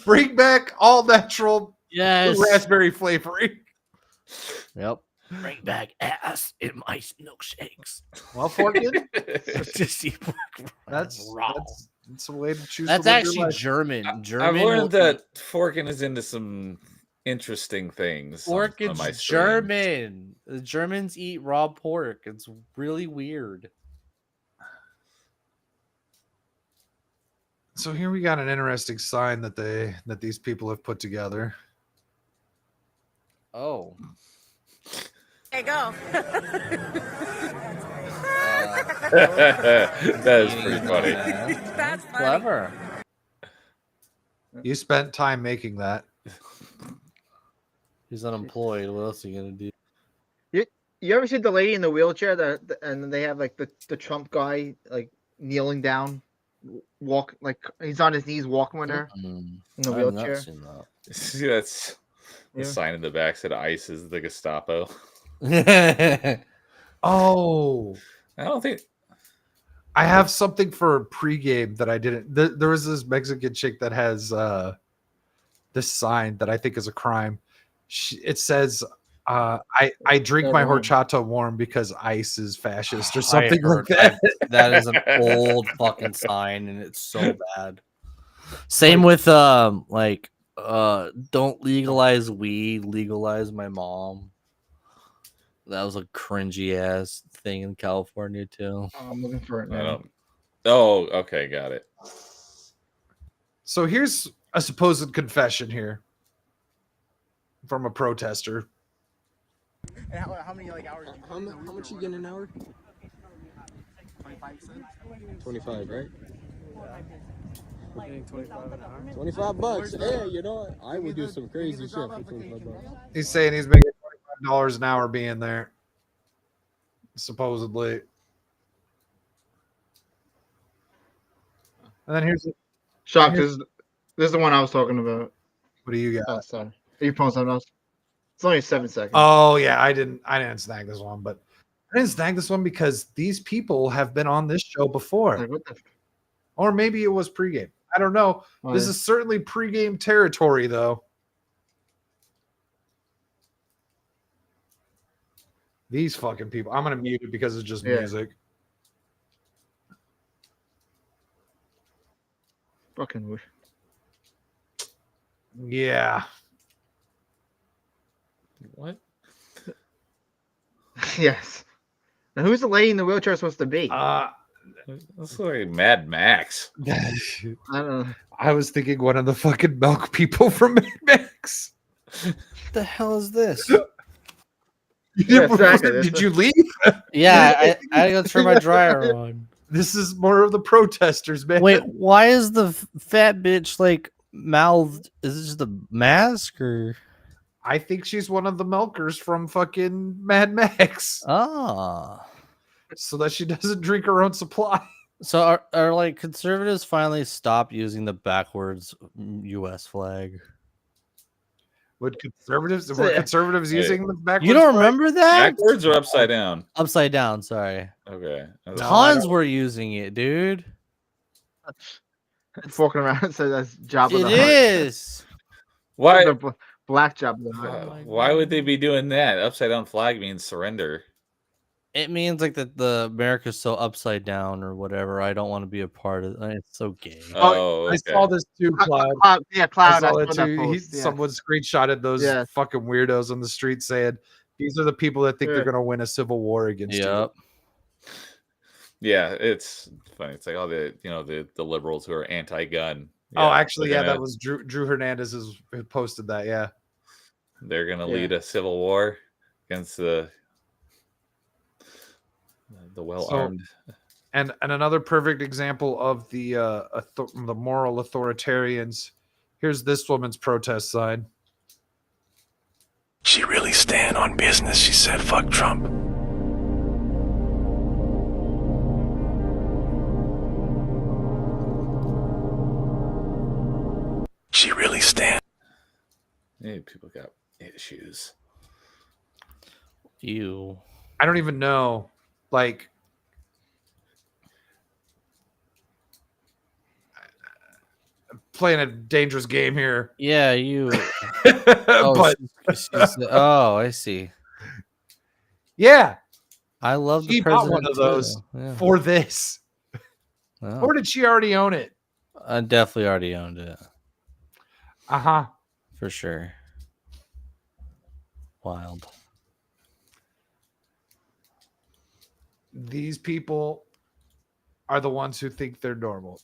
Bring back all natural Yes. raspberry flavoring. Yep. Bring back ass in my milkshakes. Well, Forkin, Just eat that's a way to choose. That's to live your actually life. German. German. I've will learned eat- that Forkin is into some interesting things. Pork on my is streams. German. The Germans eat raw pork. It's really weird. So here we got an interesting sign that these people have put together. Oh. There you go. That is pretty funny. That's funny. Clever. You spent time making that. He's unemployed. What else are you gonna do? You ever see the lady in the wheelchair and then they have like the Trump guy like kneeling down, walk like he's on his knees walking with her in the I've not wheelchair. seen that. See, that's the Yeah. sign in the back said ICE is the Gestapo. Oh, I don't think I have something for pregame that I didn't. There was this Mexican chick that has this sign that I think is a crime. It says, "I drink my horchata warm because ICE is fascist" or something like that. That is an old fucking sign, and it's so bad. Same with don't legalize weed, legalize my mom. That was a cringy ass thing in California too. I'm looking for it I now. don't. Oh, okay, got it. So here's a supposed confession here from a protester. And how many like hours? How much you get an hour? 25 cents. 25, right? 25 an hour. 25 bucks. Hey, you know what? I would do some crazy shit for 25 bucks. He's saying he's making $25 an hour being there, supposedly. And then here's Shock. This is the one I was talking about. what do you got? Oh, sorry. Are you pulling something else? It's only 7 seconds. Oh yeah, I didn't snag this one, but I didn't snag this one because these people have been on this show before. Like, what the? Or maybe it was pregame. I don't know. Oh, This yeah. is certainly pregame territory, though. These fucking people. I'm gonna mute it because it's just Yeah. music. Fucking wish. Yeah. What? Yes. Now, who's the lady in the wheelchair supposed to be? That's like Mad Max. I don't know. I was thinking one of the fucking milk people from Mad Max. What the hell is this? Did you leave? Yeah, I had to go turn my dryer on. This is more of the protesters, man. Wait, why is the fat bitch like mouthed? Is it just a mask or? I think she's one of the milkers from fucking Mad Max. Ah. So that she doesn't drink her own supply. So are like conservatives finally stopped using the backwards U.S. flag? Were conservatives using the backwards? You don't flag? remember that? Backwards or upside down? Upside down. Sorry. Okay. Tons were using it, dude. It's walking around and says that's job of It the heart. is. Why? The black job of the heart. Why would they be doing that? Upside down flag means surrender. It means like that the America's so upside down or whatever. I don't want to be a part of it. It's so gay. I saw this too, Cloud. Yeah, I Cloud. saw I that saw that too. post. Yeah. Someone screenshotted those Yeah. fucking weirdos on the street saying, "These are the people that think they're Yeah. going to win a civil war against you." Yep. Yeah, it's funny. It's like all the the liberals who are anti-gun. Oh, Yeah, actually, they're yeah, that gonna- was Drew Hernandez who posted that. Yeah, they're gonna Yeah. lead a civil war against the well-armed. and another perfect example of the moral authoritarians. Here's this woman's protest sign. She really stand on business. She said, fuck Trump. She really stand. Hey, people got issues. You. I don't even know. Like, playing a dangerous game here. Yeah, you. But I see. yeah, I love she the bought president one of those too. Yeah. for this. Oh. Or did she already own it? I definitely already owned it. Uh-huh. For sure. Wild. These people are the ones who think they're normal.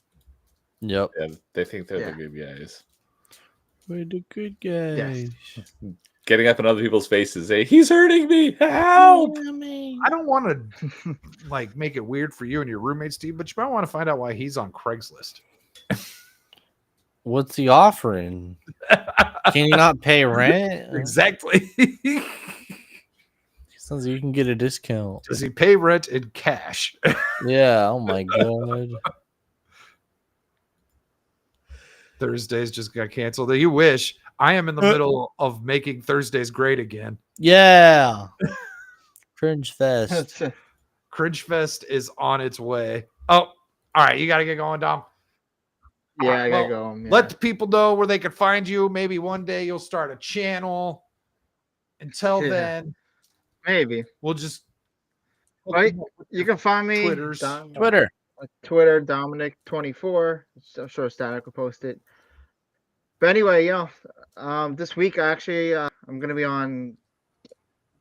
Yep. Yeah, they think they're Yeah. the good guys. We're the good guys. Getting up in other people's faces, say, "He's hurting me! Help!" I don't want to like make it weird for you and your roommate, Steve, but you might want to find out why he's on Craigslist. What's he offering? Can you not pay rent? Exactly. Sounds like you can get a discount. Does he pay rent in cash? Yeah. Oh my god. Thursdays just got canceled. You wish. I am in the middle of making Thursdays great again. Yeah. Cringe fest. Cringe Fest is on its way. Oh, all right. You got to get going, Dom. Yeah, All right, I gotta go. Yeah. Let the people know where they can find you. Maybe one day you'll start a channel. Until Yeah. then, Maybe we'll just right. You can find me Twitter. Twitter Dominic24. I'm sure Static will post it. But anyway, this week actually I'm gonna be on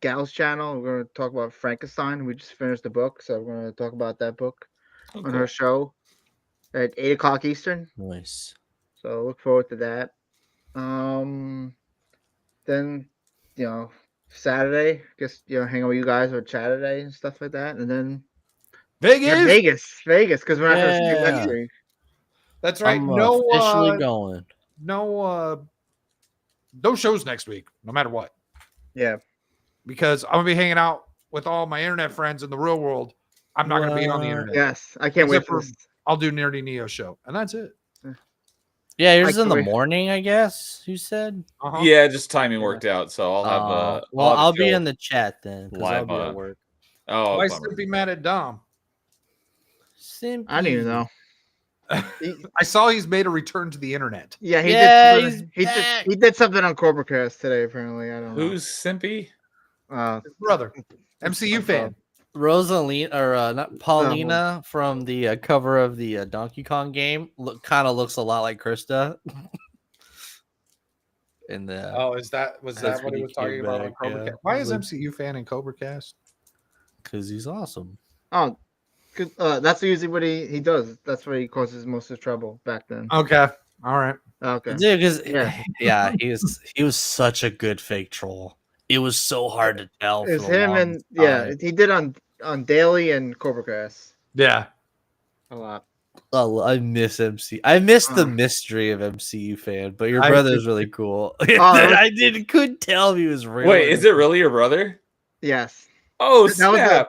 Gal's channel. We're gonna talk about Frankenstein. We just finished the book, so we're gonna talk about that book on her show at 8:00 Eastern. Nice. So look forward to that. Then Saturday, guess hang out with you guys or Saturday and stuff like that, and then Vegas, because we're not gonna see you next week. That's right. I'm no officially going. No shows next week, no matter what. Yeah. Because I'm gonna be hanging out with all my internet friends in the real world. I'm not gonna be on the internet. Yes, I can't wait Except for for this. I'll do Nerdy Neo show, and that's it. Yeah, yours I in the can't wait. morning, I guess. You said. Yeah, just timing worked out, so I'll have. Well, I'll be show in the chat then because I'll live be at on. work. Oh, Why bummer. Simpy mad at Dom? Simpy. I don't even know. I saw he's made a return to the internet. Yeah, he's he did something on CobraCast today. Apparently, I don't know. Who's Simpy? His brother, MCU fan. Rosalina or not Paulina from the cover of the Donkey Kong game kind of looks a lot like Krista. In the Was that what he was talking about on Cobra Cast? Why is Like- MCU fan in Cobra Cast? Because he's awesome. Oh, that's usually what he does. That's where he causes most of the trouble back then. Okay, all right. Okay. Dude, because Yeah. he was such a good fake troll. It was so hard to tell. It's for the him longest and time. he did on Daily and Cobra Cast Yeah. a lot. Oh, I miss MC. I miss the mystery of MCU fan, but your I brother's think- really cool. Oh, couldn't tell if he was real. Wait, is it really your brother? Yes. Oh, That was snap!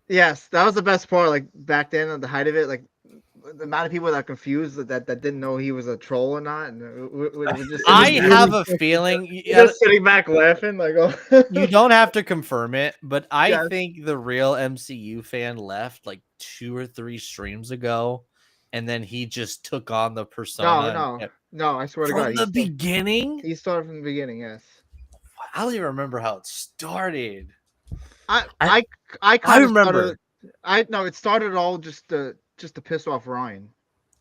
Yes, that was the best part. Like back then, at the height of it, like the amount of people that confused that didn't know he was a troll or not. And we just I have a feeling just sitting back laughing, like, oh. you don't have to confirm it, but I Yes. think the real MCU fan left like 2 or 3 streams ago, and then he just took on the persona. No, I swear to From God, the he started- beginning. He started from the beginning. Yes. I don't even remember how it started. I kind of remember. It started all just to piss off Ryan.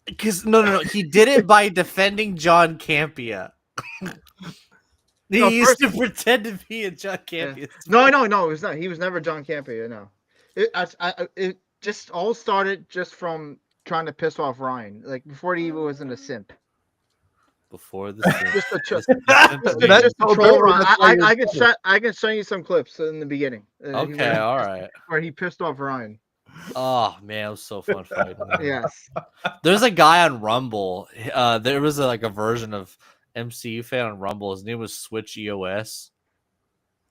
Because no, he did it by defending John Campea. He used to pretend to be a John Campea. No, it was not. He was never John Campea. No, it just all started just from trying to piss off Ryan, like before he even was in a simp. Before the just to troll Ryan. I can show you some clips in the beginning. Okay, all right. Where he pissed off Ryan. Oh man, it was so fun fighting. Yes. There's a guy on Rumble. There was a version of MCU fan on Rumble. His name was Switch EOS,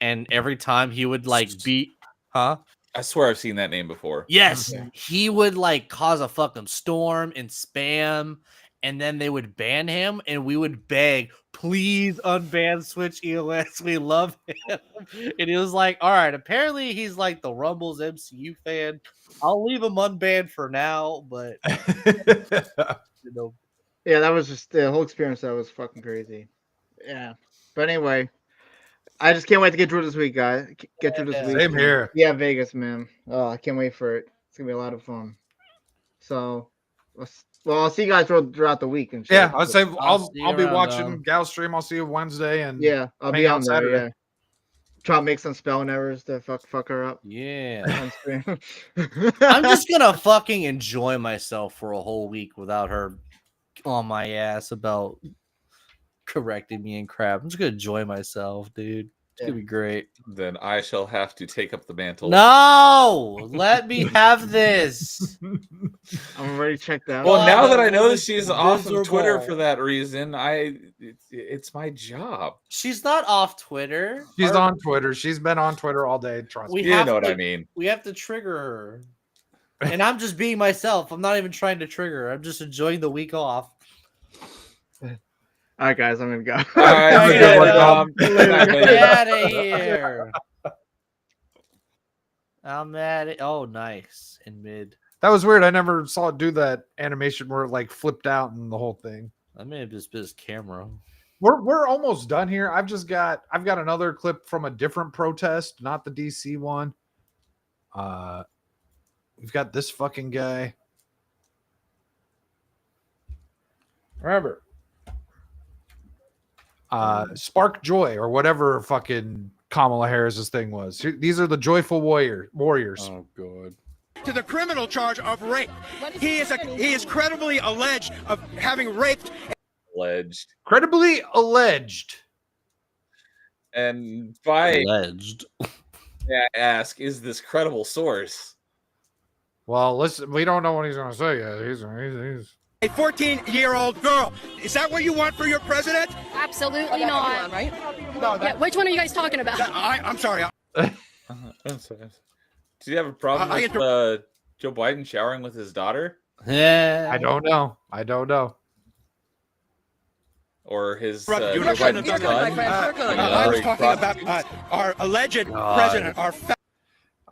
and every time he would beat, I swear I've seen that name before. Yes, he would cause a fucking storm and spam, and then they would ban him, and we would beg, please unban Switch EOS. We love him. And he was like, all right, apparently he's the Rumble's MCU fan. I'll leave him unbanned for now, but Yeah, that was just the whole experience. That was fucking crazy. Yeah, but anyway, I just can't wait to get through this week, guys. Get through this week. Same here. Yeah, Vegas, man. Oh, I can't wait for it. It's gonna be a lot of fun. So, I'll see you guys throughout the week and shit. Yeah, I'd say I'll be around, watching Gal stream. I'll see you Wednesday and Yeah, I'll hang be out on there. Saturday. Yeah. Try to make some spelling errors to fuck her up. Yeah. On screen. I'm just gonna fucking enjoy myself for a whole week without her on my ass about correcting me and crap. I'm just gonna enjoy myself, dude. It's gonna be great. Then I shall have to take up the mantle. No, let me have this. I'm already checked out. Well, now that I know that she's off miserable. of Twitter for that reason, it's my job. She's not off Twitter. She's on Twitter. She's been on Twitter all day. Trust me. You know what I mean. We have to trigger her. And I'm just being myself. I'm not even trying to trigger her. I'm just enjoying the week off. All right, guys, I'm gonna go. All right, Get out of here. I'm at it. Oh, nice. In mid. That was weird. I never saw it do that animation where it flipped out and the whole thing. I may have just been his camera. We're almost done here. I've got another clip from a different protest, not the DC one. We've got this fucking guy. Remember. Spark Joy or whatever fucking Kamala Harris's thing was. These are the joyful warriors. Oh god. To the criminal charge of rape. He is credibly alleged of having raped. Credibly alleged. And by alleged, I ask, is this credible source? Well, listen, we don't know what he's going to say yet. He's A 14-year-old girl. Is that what you want for your president? Absolutely not. Right? No, Yeah, which one are you guys talking about? I'm sorry. I'm sorry. Do you have a problem with Joe Biden showering with his daughter? Yeah. I don't know. Or his Joe Biden's son? I was talking about our alleged president.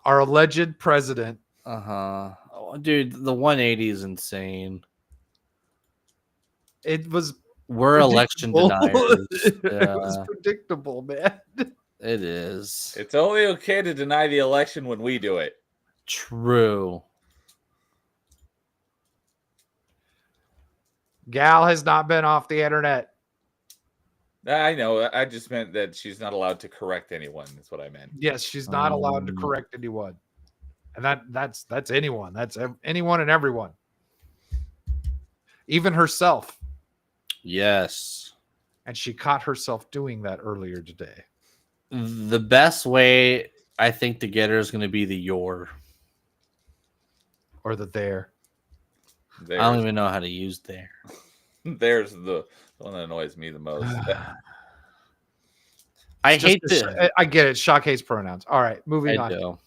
Our alleged president. Oh, dude, the 180 is insane. It was. We're election deniers. It was predictable, man. It is. It's only okay to deny the election when we do it. True. Gal has not been off the internet. I know. I just meant that she's not allowed to correct anyone. That's what I meant. Yes, she's not allowed to correct anyone. And that's anyone. That's anyone and everyone. Even herself. Yes. And she caught herself doing that earlier today. The best way, I think, to get her is going to be the your. Or the there. I don't even know how to use there. There's the one that annoys me the most. I hate this. I get it. Shock hates pronouns. All right, moving on.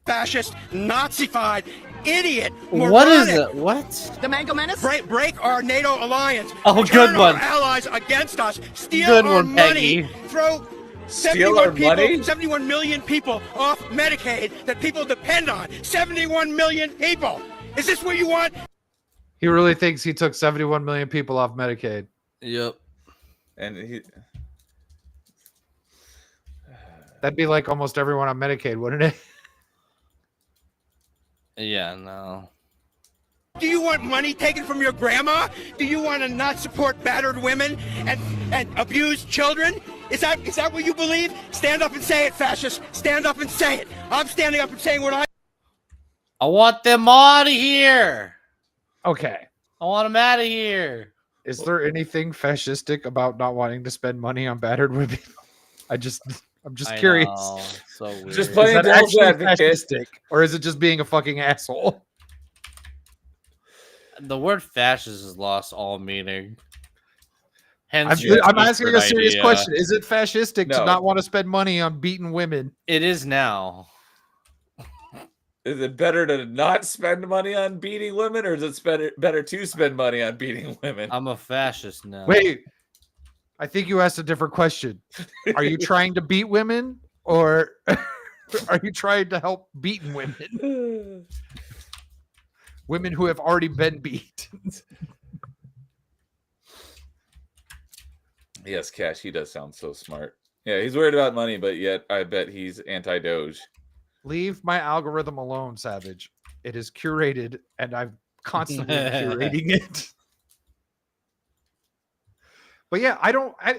Fascist, Nazified, idiot. What is it? What? The Mango Menace? Break our NATO alliance. Oh, Turn good one. Our allies against us. Steal Good our one, money. Peggy. Throw Steal our money? 71 million people off Medicaid that people depend on. 71 million people. Is this what you want? He really thinks he took 71 million people off Medicaid. Yep. And he. That'd be like almost everyone on Medicaid, wouldn't it? Yeah, no. Do you want money taken from your grandma? Do you want to not support battered women and abused children? Is that what you believe? Stand up and say it, fascist. Stand up and say it. I'm standing up and saying what I want them out of here. Okay. I want them out of here. Is there anything fascistic about not wanting to spend money on battered women? I'm just curious. Know, so weird. Just playing devil's advocate. Fascistic, or is it just being a fucking asshole? The word fascist has lost all meaning. I'm Hence, your asking a serious idea. question. Is it fascistic to No. not want to spend money on beating women? It is now. Is it better to not spend money on beating women, or is it better to spend money on beating women? I'm a fascist now. Wait, I think you asked a different question. Are you trying to beat women, or are you trying to help beaten women? Women who have already been beat. Yes, Cash, he does sound so smart. Yeah, he's worried about money, but yet I bet he's anti-Doge. Leave my algorithm alone, Savage. It is curated, and I'm constantly curating it. But yeah,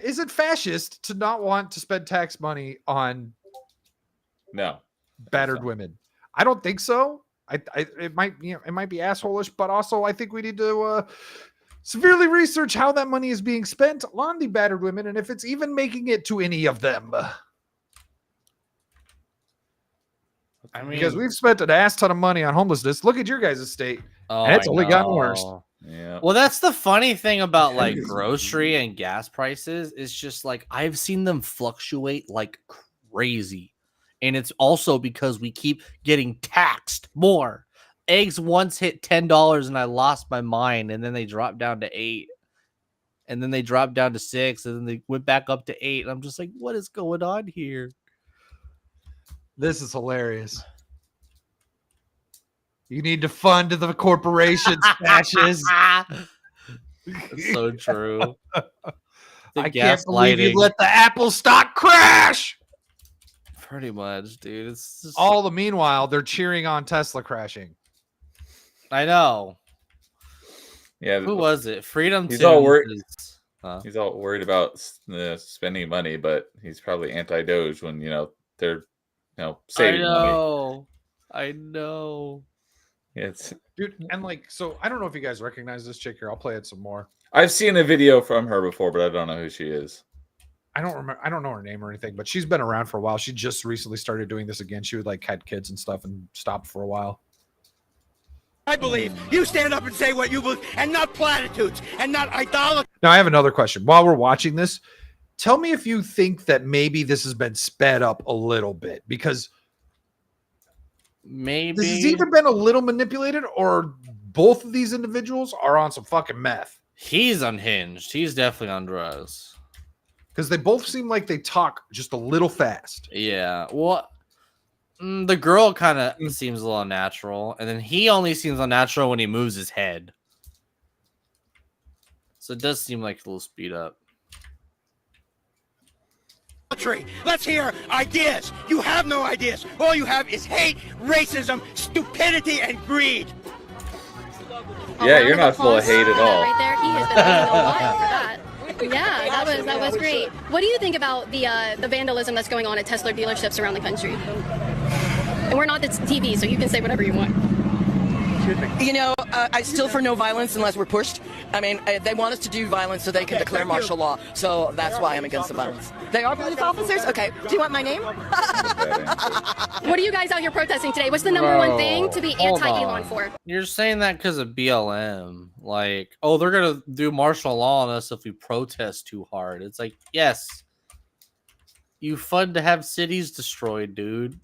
is it fascist to not want to spend tax money on battered women? I don't think so. It might be assholish, but also I think we need to severely research how that money is being spent on the battered women, and if it's even making it to any of them. I mean, because we've spent an ass ton of money on homelessness. Look at your guys' state, and it's only gotten worse. Yeah. Well, that's the funny thing about like grocery and gas prices. Is just like I've seen them fluctuate like crazy, and it's also because we keep getting taxed more. Eggs once hit $10, and I lost my mind, and then they dropped down to $8, and then they dropped down to $6, and then they went back up to $8. And I'm just like, what is going on here? This is hilarious. You need to fund the corporations, fascists. It's so true. I can't believe you let the Apple stock crash. Pretty much, dude. It's just... all the meanwhile, they're cheering on Tesla crashing. I know. Yeah. Who was it? Freedom. He's all worried. He's all worried about spending money, but he's probably anti-Doge when they're saving money. I know. It's dude, and so I don't know if you guys recognize this chick here. I'll play it some more. I've seen a video from her before, but I don't know who she is. I don't remember. I don't know her name or anything, but she's been around for a while. She just recently started doing this again. She would had kids and stuff and stopped for a while. I believe. You stand up and say what you believe, and not platitudes, and not idolatry. Now I have another question. While we're watching this, tell me if you think that maybe this has been sped up a little bit, because maybe this has either been a little manipulated or both of these individuals are on some fucking meth. He's unhinged. He's definitely on drugs. Because they both seem like they talk just a little fast. Yeah. Well, the girl kind of seems a little unnatural, and then he only seems unnatural when he moves his head. So it does seem like a little speed up. Let's hear ideas. You have no ideas. All you have is hate, racism, stupidity, and greed. Yeah, you're not full of hate at all. Right there, he has been waiting a lot for that. Yeah, that was great. What do you think about the vandalism that's going on at Tesla dealerships around the country? And we're not the TV, so you can say whatever you want. I still for no violence unless we're pushed. I mean, they want us to do violence so they can declare martial law. So that's why I'm against the violence. They are police officers? Okay. Do you want my name? What are you guys out here protesting today? What's the number one thing to be anti-Elon for? You're saying that because of BLM. Like, oh, they're going to do martial law on us if we protest too hard. It's like, yes. You fund to have cities destroyed, dude.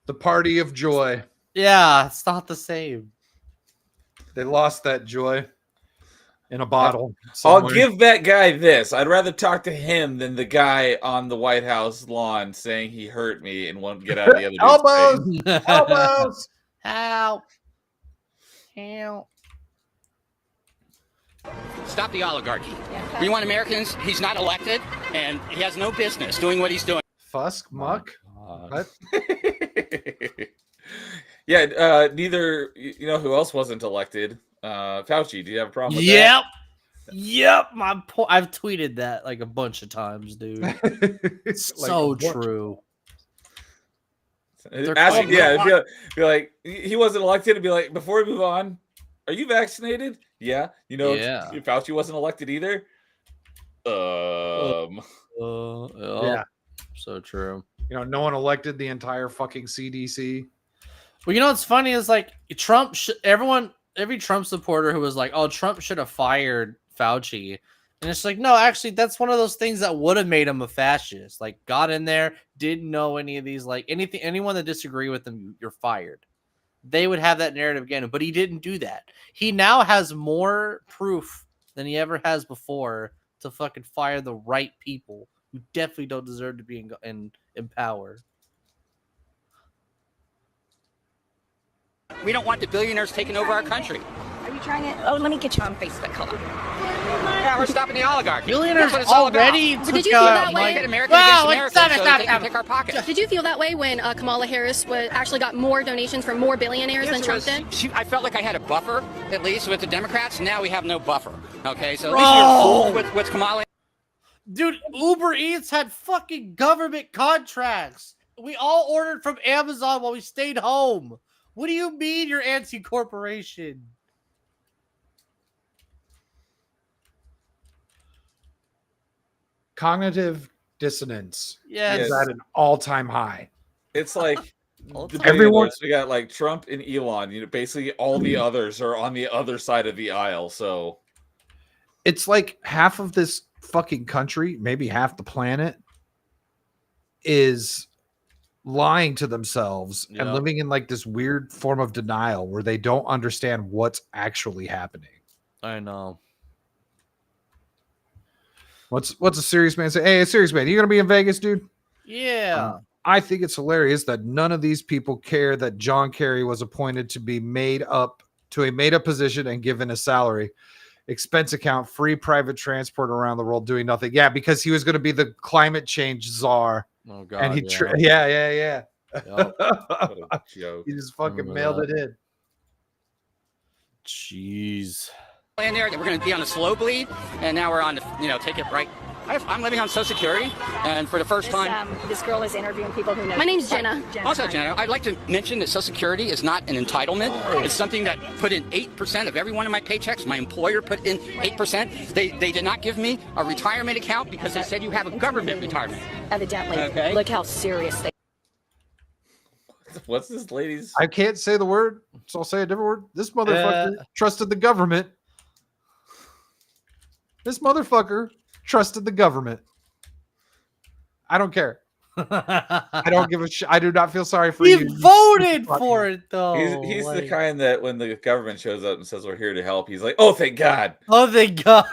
The party of joy. Yeah, it's not the same. They lost that joy in a bottle. I'll give that guy this. I'd rather talk to him than the guy on the White House lawn saying he hurt me and won't get out of the other dude's face. Elbows! Help! Help! Stop the oligarchy. We want Americans. He's not elected, and he has no business doing what he's doing. Fusk muck. What? Yeah. Neither. You know who else wasn't elected? Fauci. Do you have a problem with Yep. that? Yep. I've tweeted that like a bunch of times, dude. So true. Actually, yeah, be like he wasn't elected. It'd be like, before we move on, are you vaccinated? Yeah. You know, Fauci wasn't elected either. Yeah. So true. You know, no one elected the entire fucking CDC. Well, you know what's funny is like Trump. Every Trump supporter who was like, "Oh, Trump should have fired Fauci," and it's like, no, actually, that's one of those things that would have made him a fascist. Like, got in there, didn't know any of these, like anyone that disagree with him, you're fired. They would have that narrative again, but he didn't do that. He now has more proof than he ever has before to fucking fire the right people who definitely don't deserve to be in power. We don't want the billionaires taking over our country. Are you trying it? Oh, let me get you on Facebook. Hold on. Yeah, we're stopping the oligarchy. Billionaires That's what it's all already about. took Did you feel that way? Get American against American, so they can pick our pockets. Did you feel that way when Kamala Harris actually got more donations from more billionaires than Trump did? I felt like I had a buffer, at least with the Democrats. Now we have no buffer. Okay, so at least we're full with Kamala. Dude, Uber Eats had fucking government contracts. We all ordered from Amazon while we stayed home. What do you mean you're anti-corporation? Cognitive dissonance Yes. is at an all-time high. It's like Everyone- we got like Trump and Elon. You know, basically all the others are on the other side of the aisle. So It's like half of this fucking country, maybe half the planet, is lying to themselves and Yeah. living in like this weird form of denial where they don't understand what's actually happening. I know. What's a serious man say? Hey, a serious man, you gonna be in Vegas, dude? Yeah. I think it's hilarious that none of these people care that John Kerry was appointed to be made up to a made up position and given a salary, expense account, free private transport around the world, doing nothing. Yeah, because he was going to be the climate change czar. Oh god. And he, yeah. what a joke. He just fucking Remember mailed that. it in. Jeez. In there, we're going to be on a slow bleed, and now we're on the, take it right. I'm living on Social Security, and for the first time. This girl is interviewing people who know. My name's Jenna. Also, Jenna, I'd like to mention that Social Security is not an entitlement. It's something that put in 8% of every one of my paychecks. My employer put in 8%. They did not give me a retirement account because they said you have a government retirement. Evidently. Okay. Look how serious they. What's this lady's? I can't say the word, so I'll say a different word. This motherfucker trusted the government. This motherfucker trusted the government. I don't care. I don't give a shit. I do not feel sorry for He you. voted for it though. He's the kind that when the government shows up and says we're here to help, he's like, "Oh, thank God." Oh, thank God.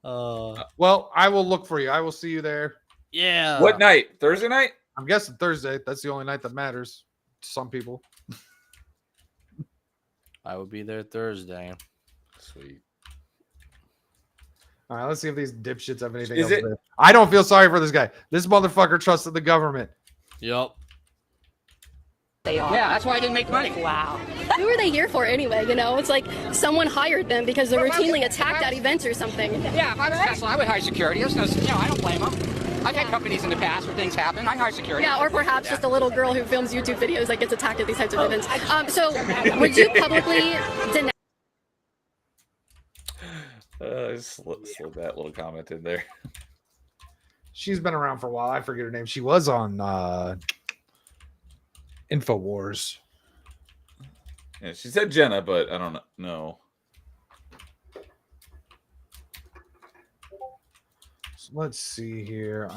Well, I will look for you. I will see you there. Yeah. What night? Thursday night? I'm guessing Thursday. That's the only night that matters to some people. I will be there Thursday. Sweet. All right, let's see if these dipshits have anything Is else. it- to say. I don't feel sorry for this guy. This motherfucker trusted the government. Yep. They are. Yeah, that's why I didn't make money. Wow. Who are they here for anyway? It's like someone hired them because they're routinely attacked at events or something. Yeah, if I was Tesla, I would hire security. There's no, I don't blame them. I've had companies in the past where things happen. I hire security. Yeah, or perhaps just a little girl who films YouTube videos that gets attacked at these types of events. So, would you publicly deny? Slip that little comment in there. She's been around for a while. I forget her name. She was on InfoWars. Yeah, she said Jenna, but I don't know. So let's see here.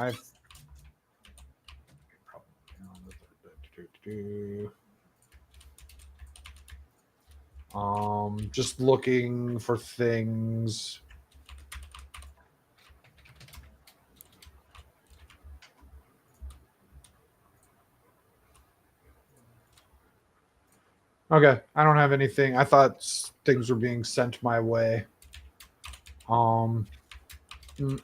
Just looking for things. Okay, I don't have anything. I thought things were being sent my way. That's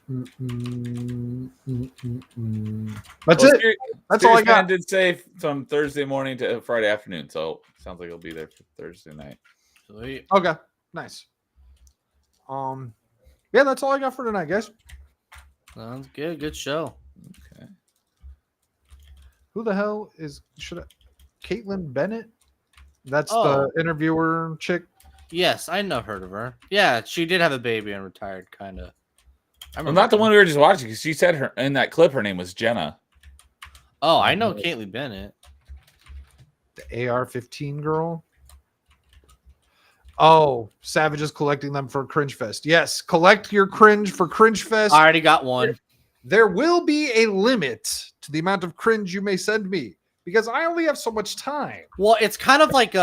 Well, it. That's all I got. Did say from Thursday morning to Friday afternoon, so sounds like he'll be there for Thursday night. Sweet. Okay, nice. Yeah, that's all I got for tonight, guys. Sounds good. Good show. Okay. Who the hell is Caitlin Bennett? That's the interviewer chick. Yes, I know heard of her. Yeah, she did have a baby and retired, kind of. I'm not the one we were just watching because she said her in that clip her name was Jenna. Oh, I know Caitlin Bennett. The AR-15 girl. Oh, Savage is collecting them for Cringe Fest. Yes, collect your cringe for Cringe Fest. I already got one. There will be a limit to the amount of cringe you may send me because I only have so much time. Well, it's kind of like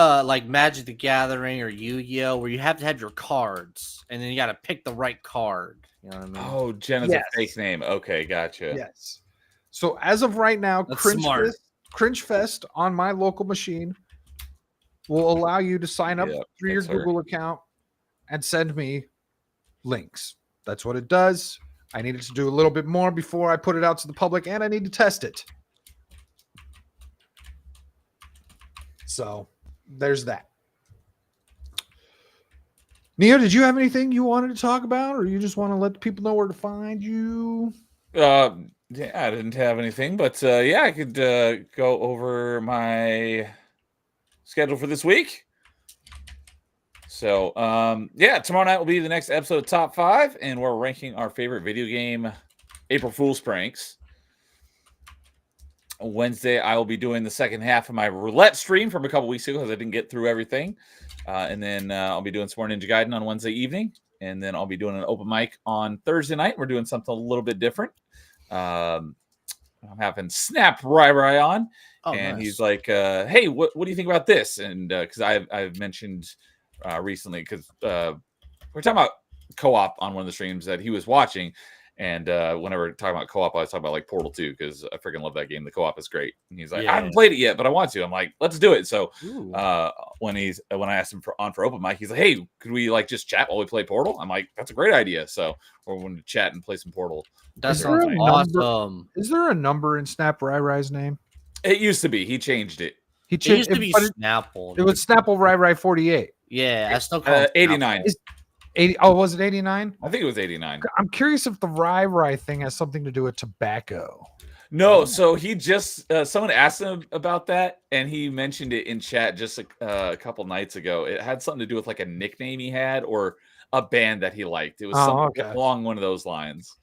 Magic the Gathering or Yu-Gi-Oh, where you have to have your cards, and then you got to pick the right card. You know what I mean? Oh, Jenna's a fake name. Okay, gotcha. Yes. So as of right now, That's smart. Cringe Fest on my local machine will allow you to sign up through your Google account and send me links. That's what it does. I needed to do a little bit more before I put it out to the public, and I need to test it. So there's that. Neo, did you have anything you wanted to talk about, or you just want to let people know where to find you? Yeah, I didn't have anything, but yeah, I could go over my schedule for this week. So, yeah, tomorrow night will be the next episode of Top 5, and we're ranking our favorite video game April Fool's pranks. Wednesday, I will be doing the second half of my roulette stream from a couple weeks ago because I didn't get through everything. And then I'll be doing some more Ninja Gaiden on Wednesday evening. And then I'll be doing an open mic on Thursday night. We're doing something a little bit different. I'm having Snap Rai on. And nice. he's like, hey, what do you think about this? And because I've mentioned recently, because we're talking about co-op on one of the streams that he was watching. And whenever we're talking about co-op, I was talking about like Portal 2 because I freaking love that game. The co-op is great. And he's like, I haven't played it yet, but I want to. I'm like, let's do it. So when I asked him for open mic, he's like, hey, could we like just chat while we play Portal? I'm like, that's a great idea. So we're going to chat and play some Portal. That's awesome. Is there a number in Snap Rai-Rai's name? It used to be. He changed it. It used to be Snapple. It was Snapple Rai 48. Yeah, I still call it 89. 80. Oh, was it 89? I think it was 89. I'm curious if the Rai thing has something to do with tobacco. No, so he just someone asked him about that, and he mentioned it in chat just a couple nights ago. It had something to do with like a nickname he had or a band that he liked. It was something along one of those lines.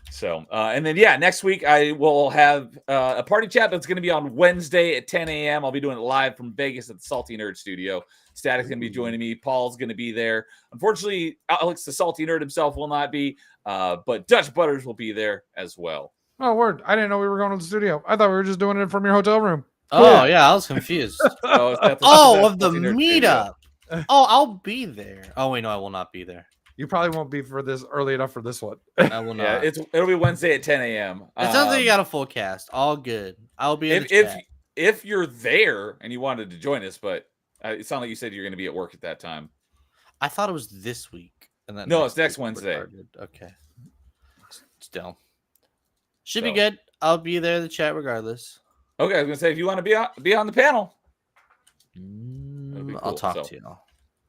So, and then, yeah, next week I will have a party chat that's going to be on Wednesday at 10 a.m. I'll be doing it live from Vegas at the Salty Nerd Studio. Static's going to be joining me. Paul's going to be there. Unfortunately, Alex, the Salty Nerd himself, will not be, but Dutch Butters will be there as well. Oh, word. I didn't know we were going to the studio. I thought we were just doing it from your hotel room. Oh, yeah, I was confused. Of the meetup. Oh, I'll be there. Oh, wait, no, I will not be there. You probably won't be for this early enough for this one. I will not. Yeah, it'll be Wednesday at 10 a.m. It sounds like you got a full cast. All good. I'll be in the chat. If you're there and you wanted to join us, but it sounded like you said you're going to be at work at that time. I thought it was this week. And then no, it's next Wednesday. Okay. Still. Should be good. I'll be there in the chat regardless. Okay, I was going to say, if you want to be on the panel, I'll talk to you. All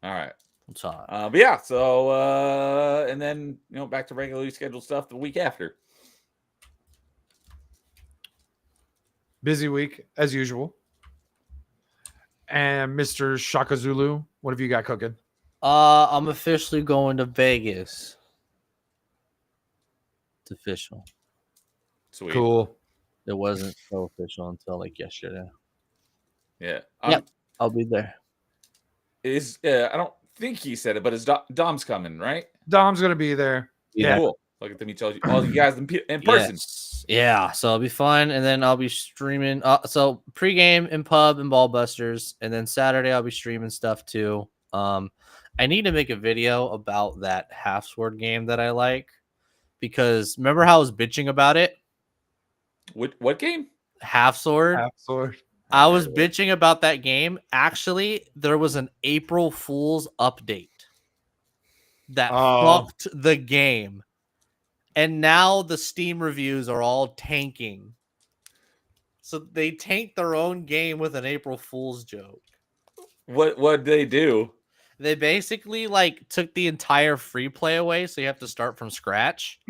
right. Talk. But yeah, so and then back to regularly scheduled stuff the week after. Busy week as usual. And Mr. Shaka Zulu, what have you got cooking? I'm officially going to Vegas. It's official. Sweet. Cool. It wasn't so official until like yesterday. Yeah. Yep. I'll be there. I don't think he said it, but Dom's coming, right? Dom's gonna be there. Yeah, cool. Look at them, all you guys in person. Yes. Yeah, so it'll be fun, and then I'll be streaming. So pregame in pub and Ballbusters, and then Saturday I'll be streaming stuff too. I need to make a video about that half sword game that I like because remember how I was bitching about it? What game? Half sword. Half sword. I was bitching about that game. Actually, there was an April Fool's update that fucked the game and now the Steam reviews are all tanking. So they tanked their own game with an April Fool's joke. What they do? They basically like took the entire free play away, so you have to start from scratch.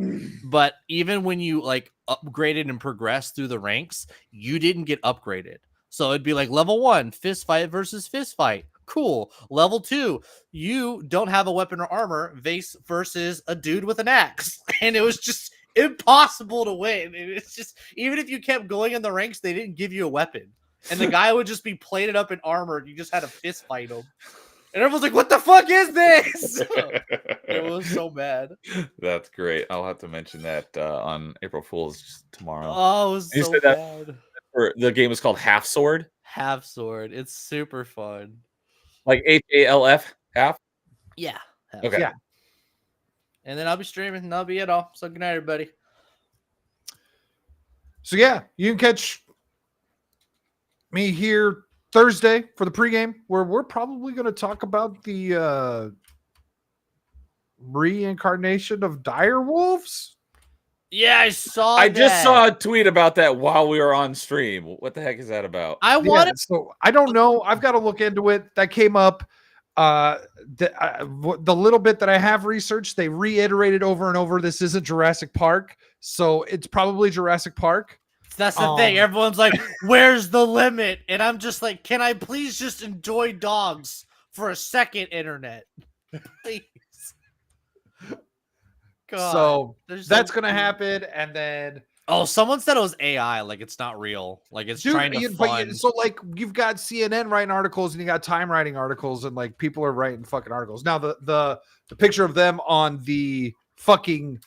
But even when you like upgraded and progressed through the ranks, you didn't get upgraded. So it'd be like level 1, fist fight versus fist fight. Cool. Level 2, you don't have a weapon or armor, Vase versus a dude with an axe. And it was just impossible to win. It's just, even if you kept going in the ranks, they didn't give you a weapon. And the guy would just be plated up in armor, and you just had to fist fight him. And everyone's like, what the fuck is this? It was so bad. That's great. I'll have to mention that on April Fool's tomorrow. Oh, it was You so said that bad. the game is called Half Sword? Half Sword. It's super fun. Like HALF? Half? Yeah. Half Okay. Sword. And then I'll be streaming, and that'll be it all. So good night, everybody. So yeah, you can catch me here Thursday for the pregame, where we're probably going to talk about the reincarnation of dire wolves. Yeah, I saw I that. just saw a tweet about that while we were on stream. What the heck is that about? So I don't know. I've got to look into it. That came up. The little bit that I have researched, they reiterated over and over, this isn't Jurassic Park, so it's probably Jurassic Park. That's the thing. Everyone's like, where's the limit? And I'm just like, can I please just enjoy dogs for a second, internet? Please. God, So there's that's so going to cute. happen. And then, Oh, someone said it was AI. Like, it's not real. Like, it's trying to fund. so like you've got CNN writing articles and you got Time writing articles, and like people are writing fucking articles. Now the picture of them on the fucking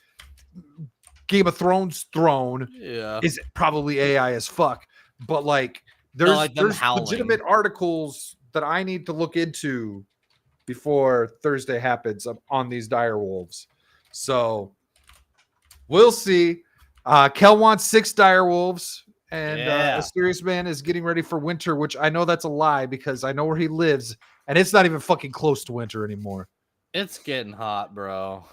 Game of Thrones throne is probably AI as fuck. But like there's, like them howling. legitimate articles that I need to look into before Thursday happens on these dire wolves. So we'll see. Kel wants 6 dire wolves, and a serious man is getting ready for winter, which I know that's a lie because I know where he lives, and it's not even fucking close to winter anymore. It's getting hot, bro.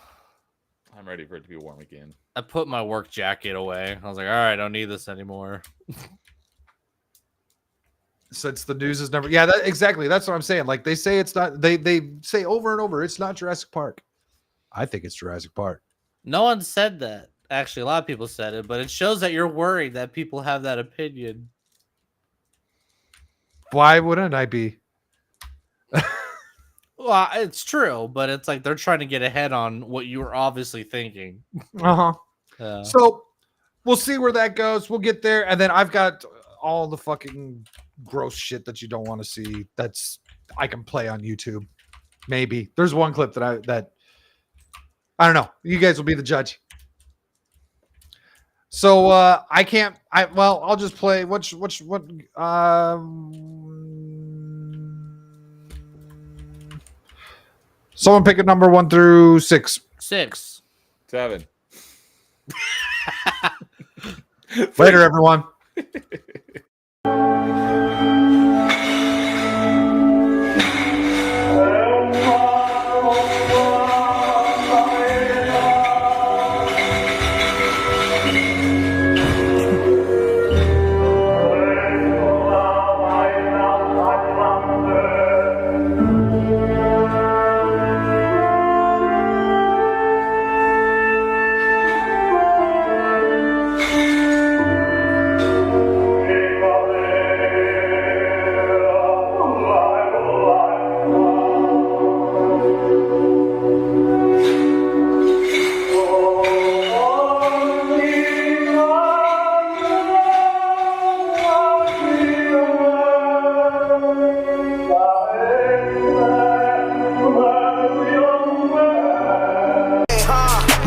I'm ready for it to be warm again. I put my work jacket away. I was like, all right, I don't need this anymore. Since the news is never, exactly. That's what I'm saying. Like they say it's not. They say over and over, it's not Jurassic Park. I think it's Jurassic Park. No one said that. Actually, a lot of people said it, but it shows that you're worried that people have that opinion. Why wouldn't I be? Well, it's true, but it's like they're trying to get ahead on what you were obviously thinking. So we'll see where that goes. We'll get there, and then I've got all the fucking gross shit that you don't want to see. That's I can play on YouTube. Maybe there's one clip that I don't know. You guys will be the judge. So I can't. I'll just play. What? Someone pick a number 1 through 6. 6. 7. Later, everyone.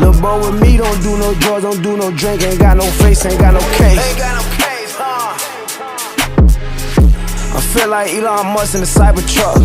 Lil' bro with me don't do no drugs, don't do no drink, ain't got no face, ain't got no case. I feel like Elon Musk in the Cybertruck.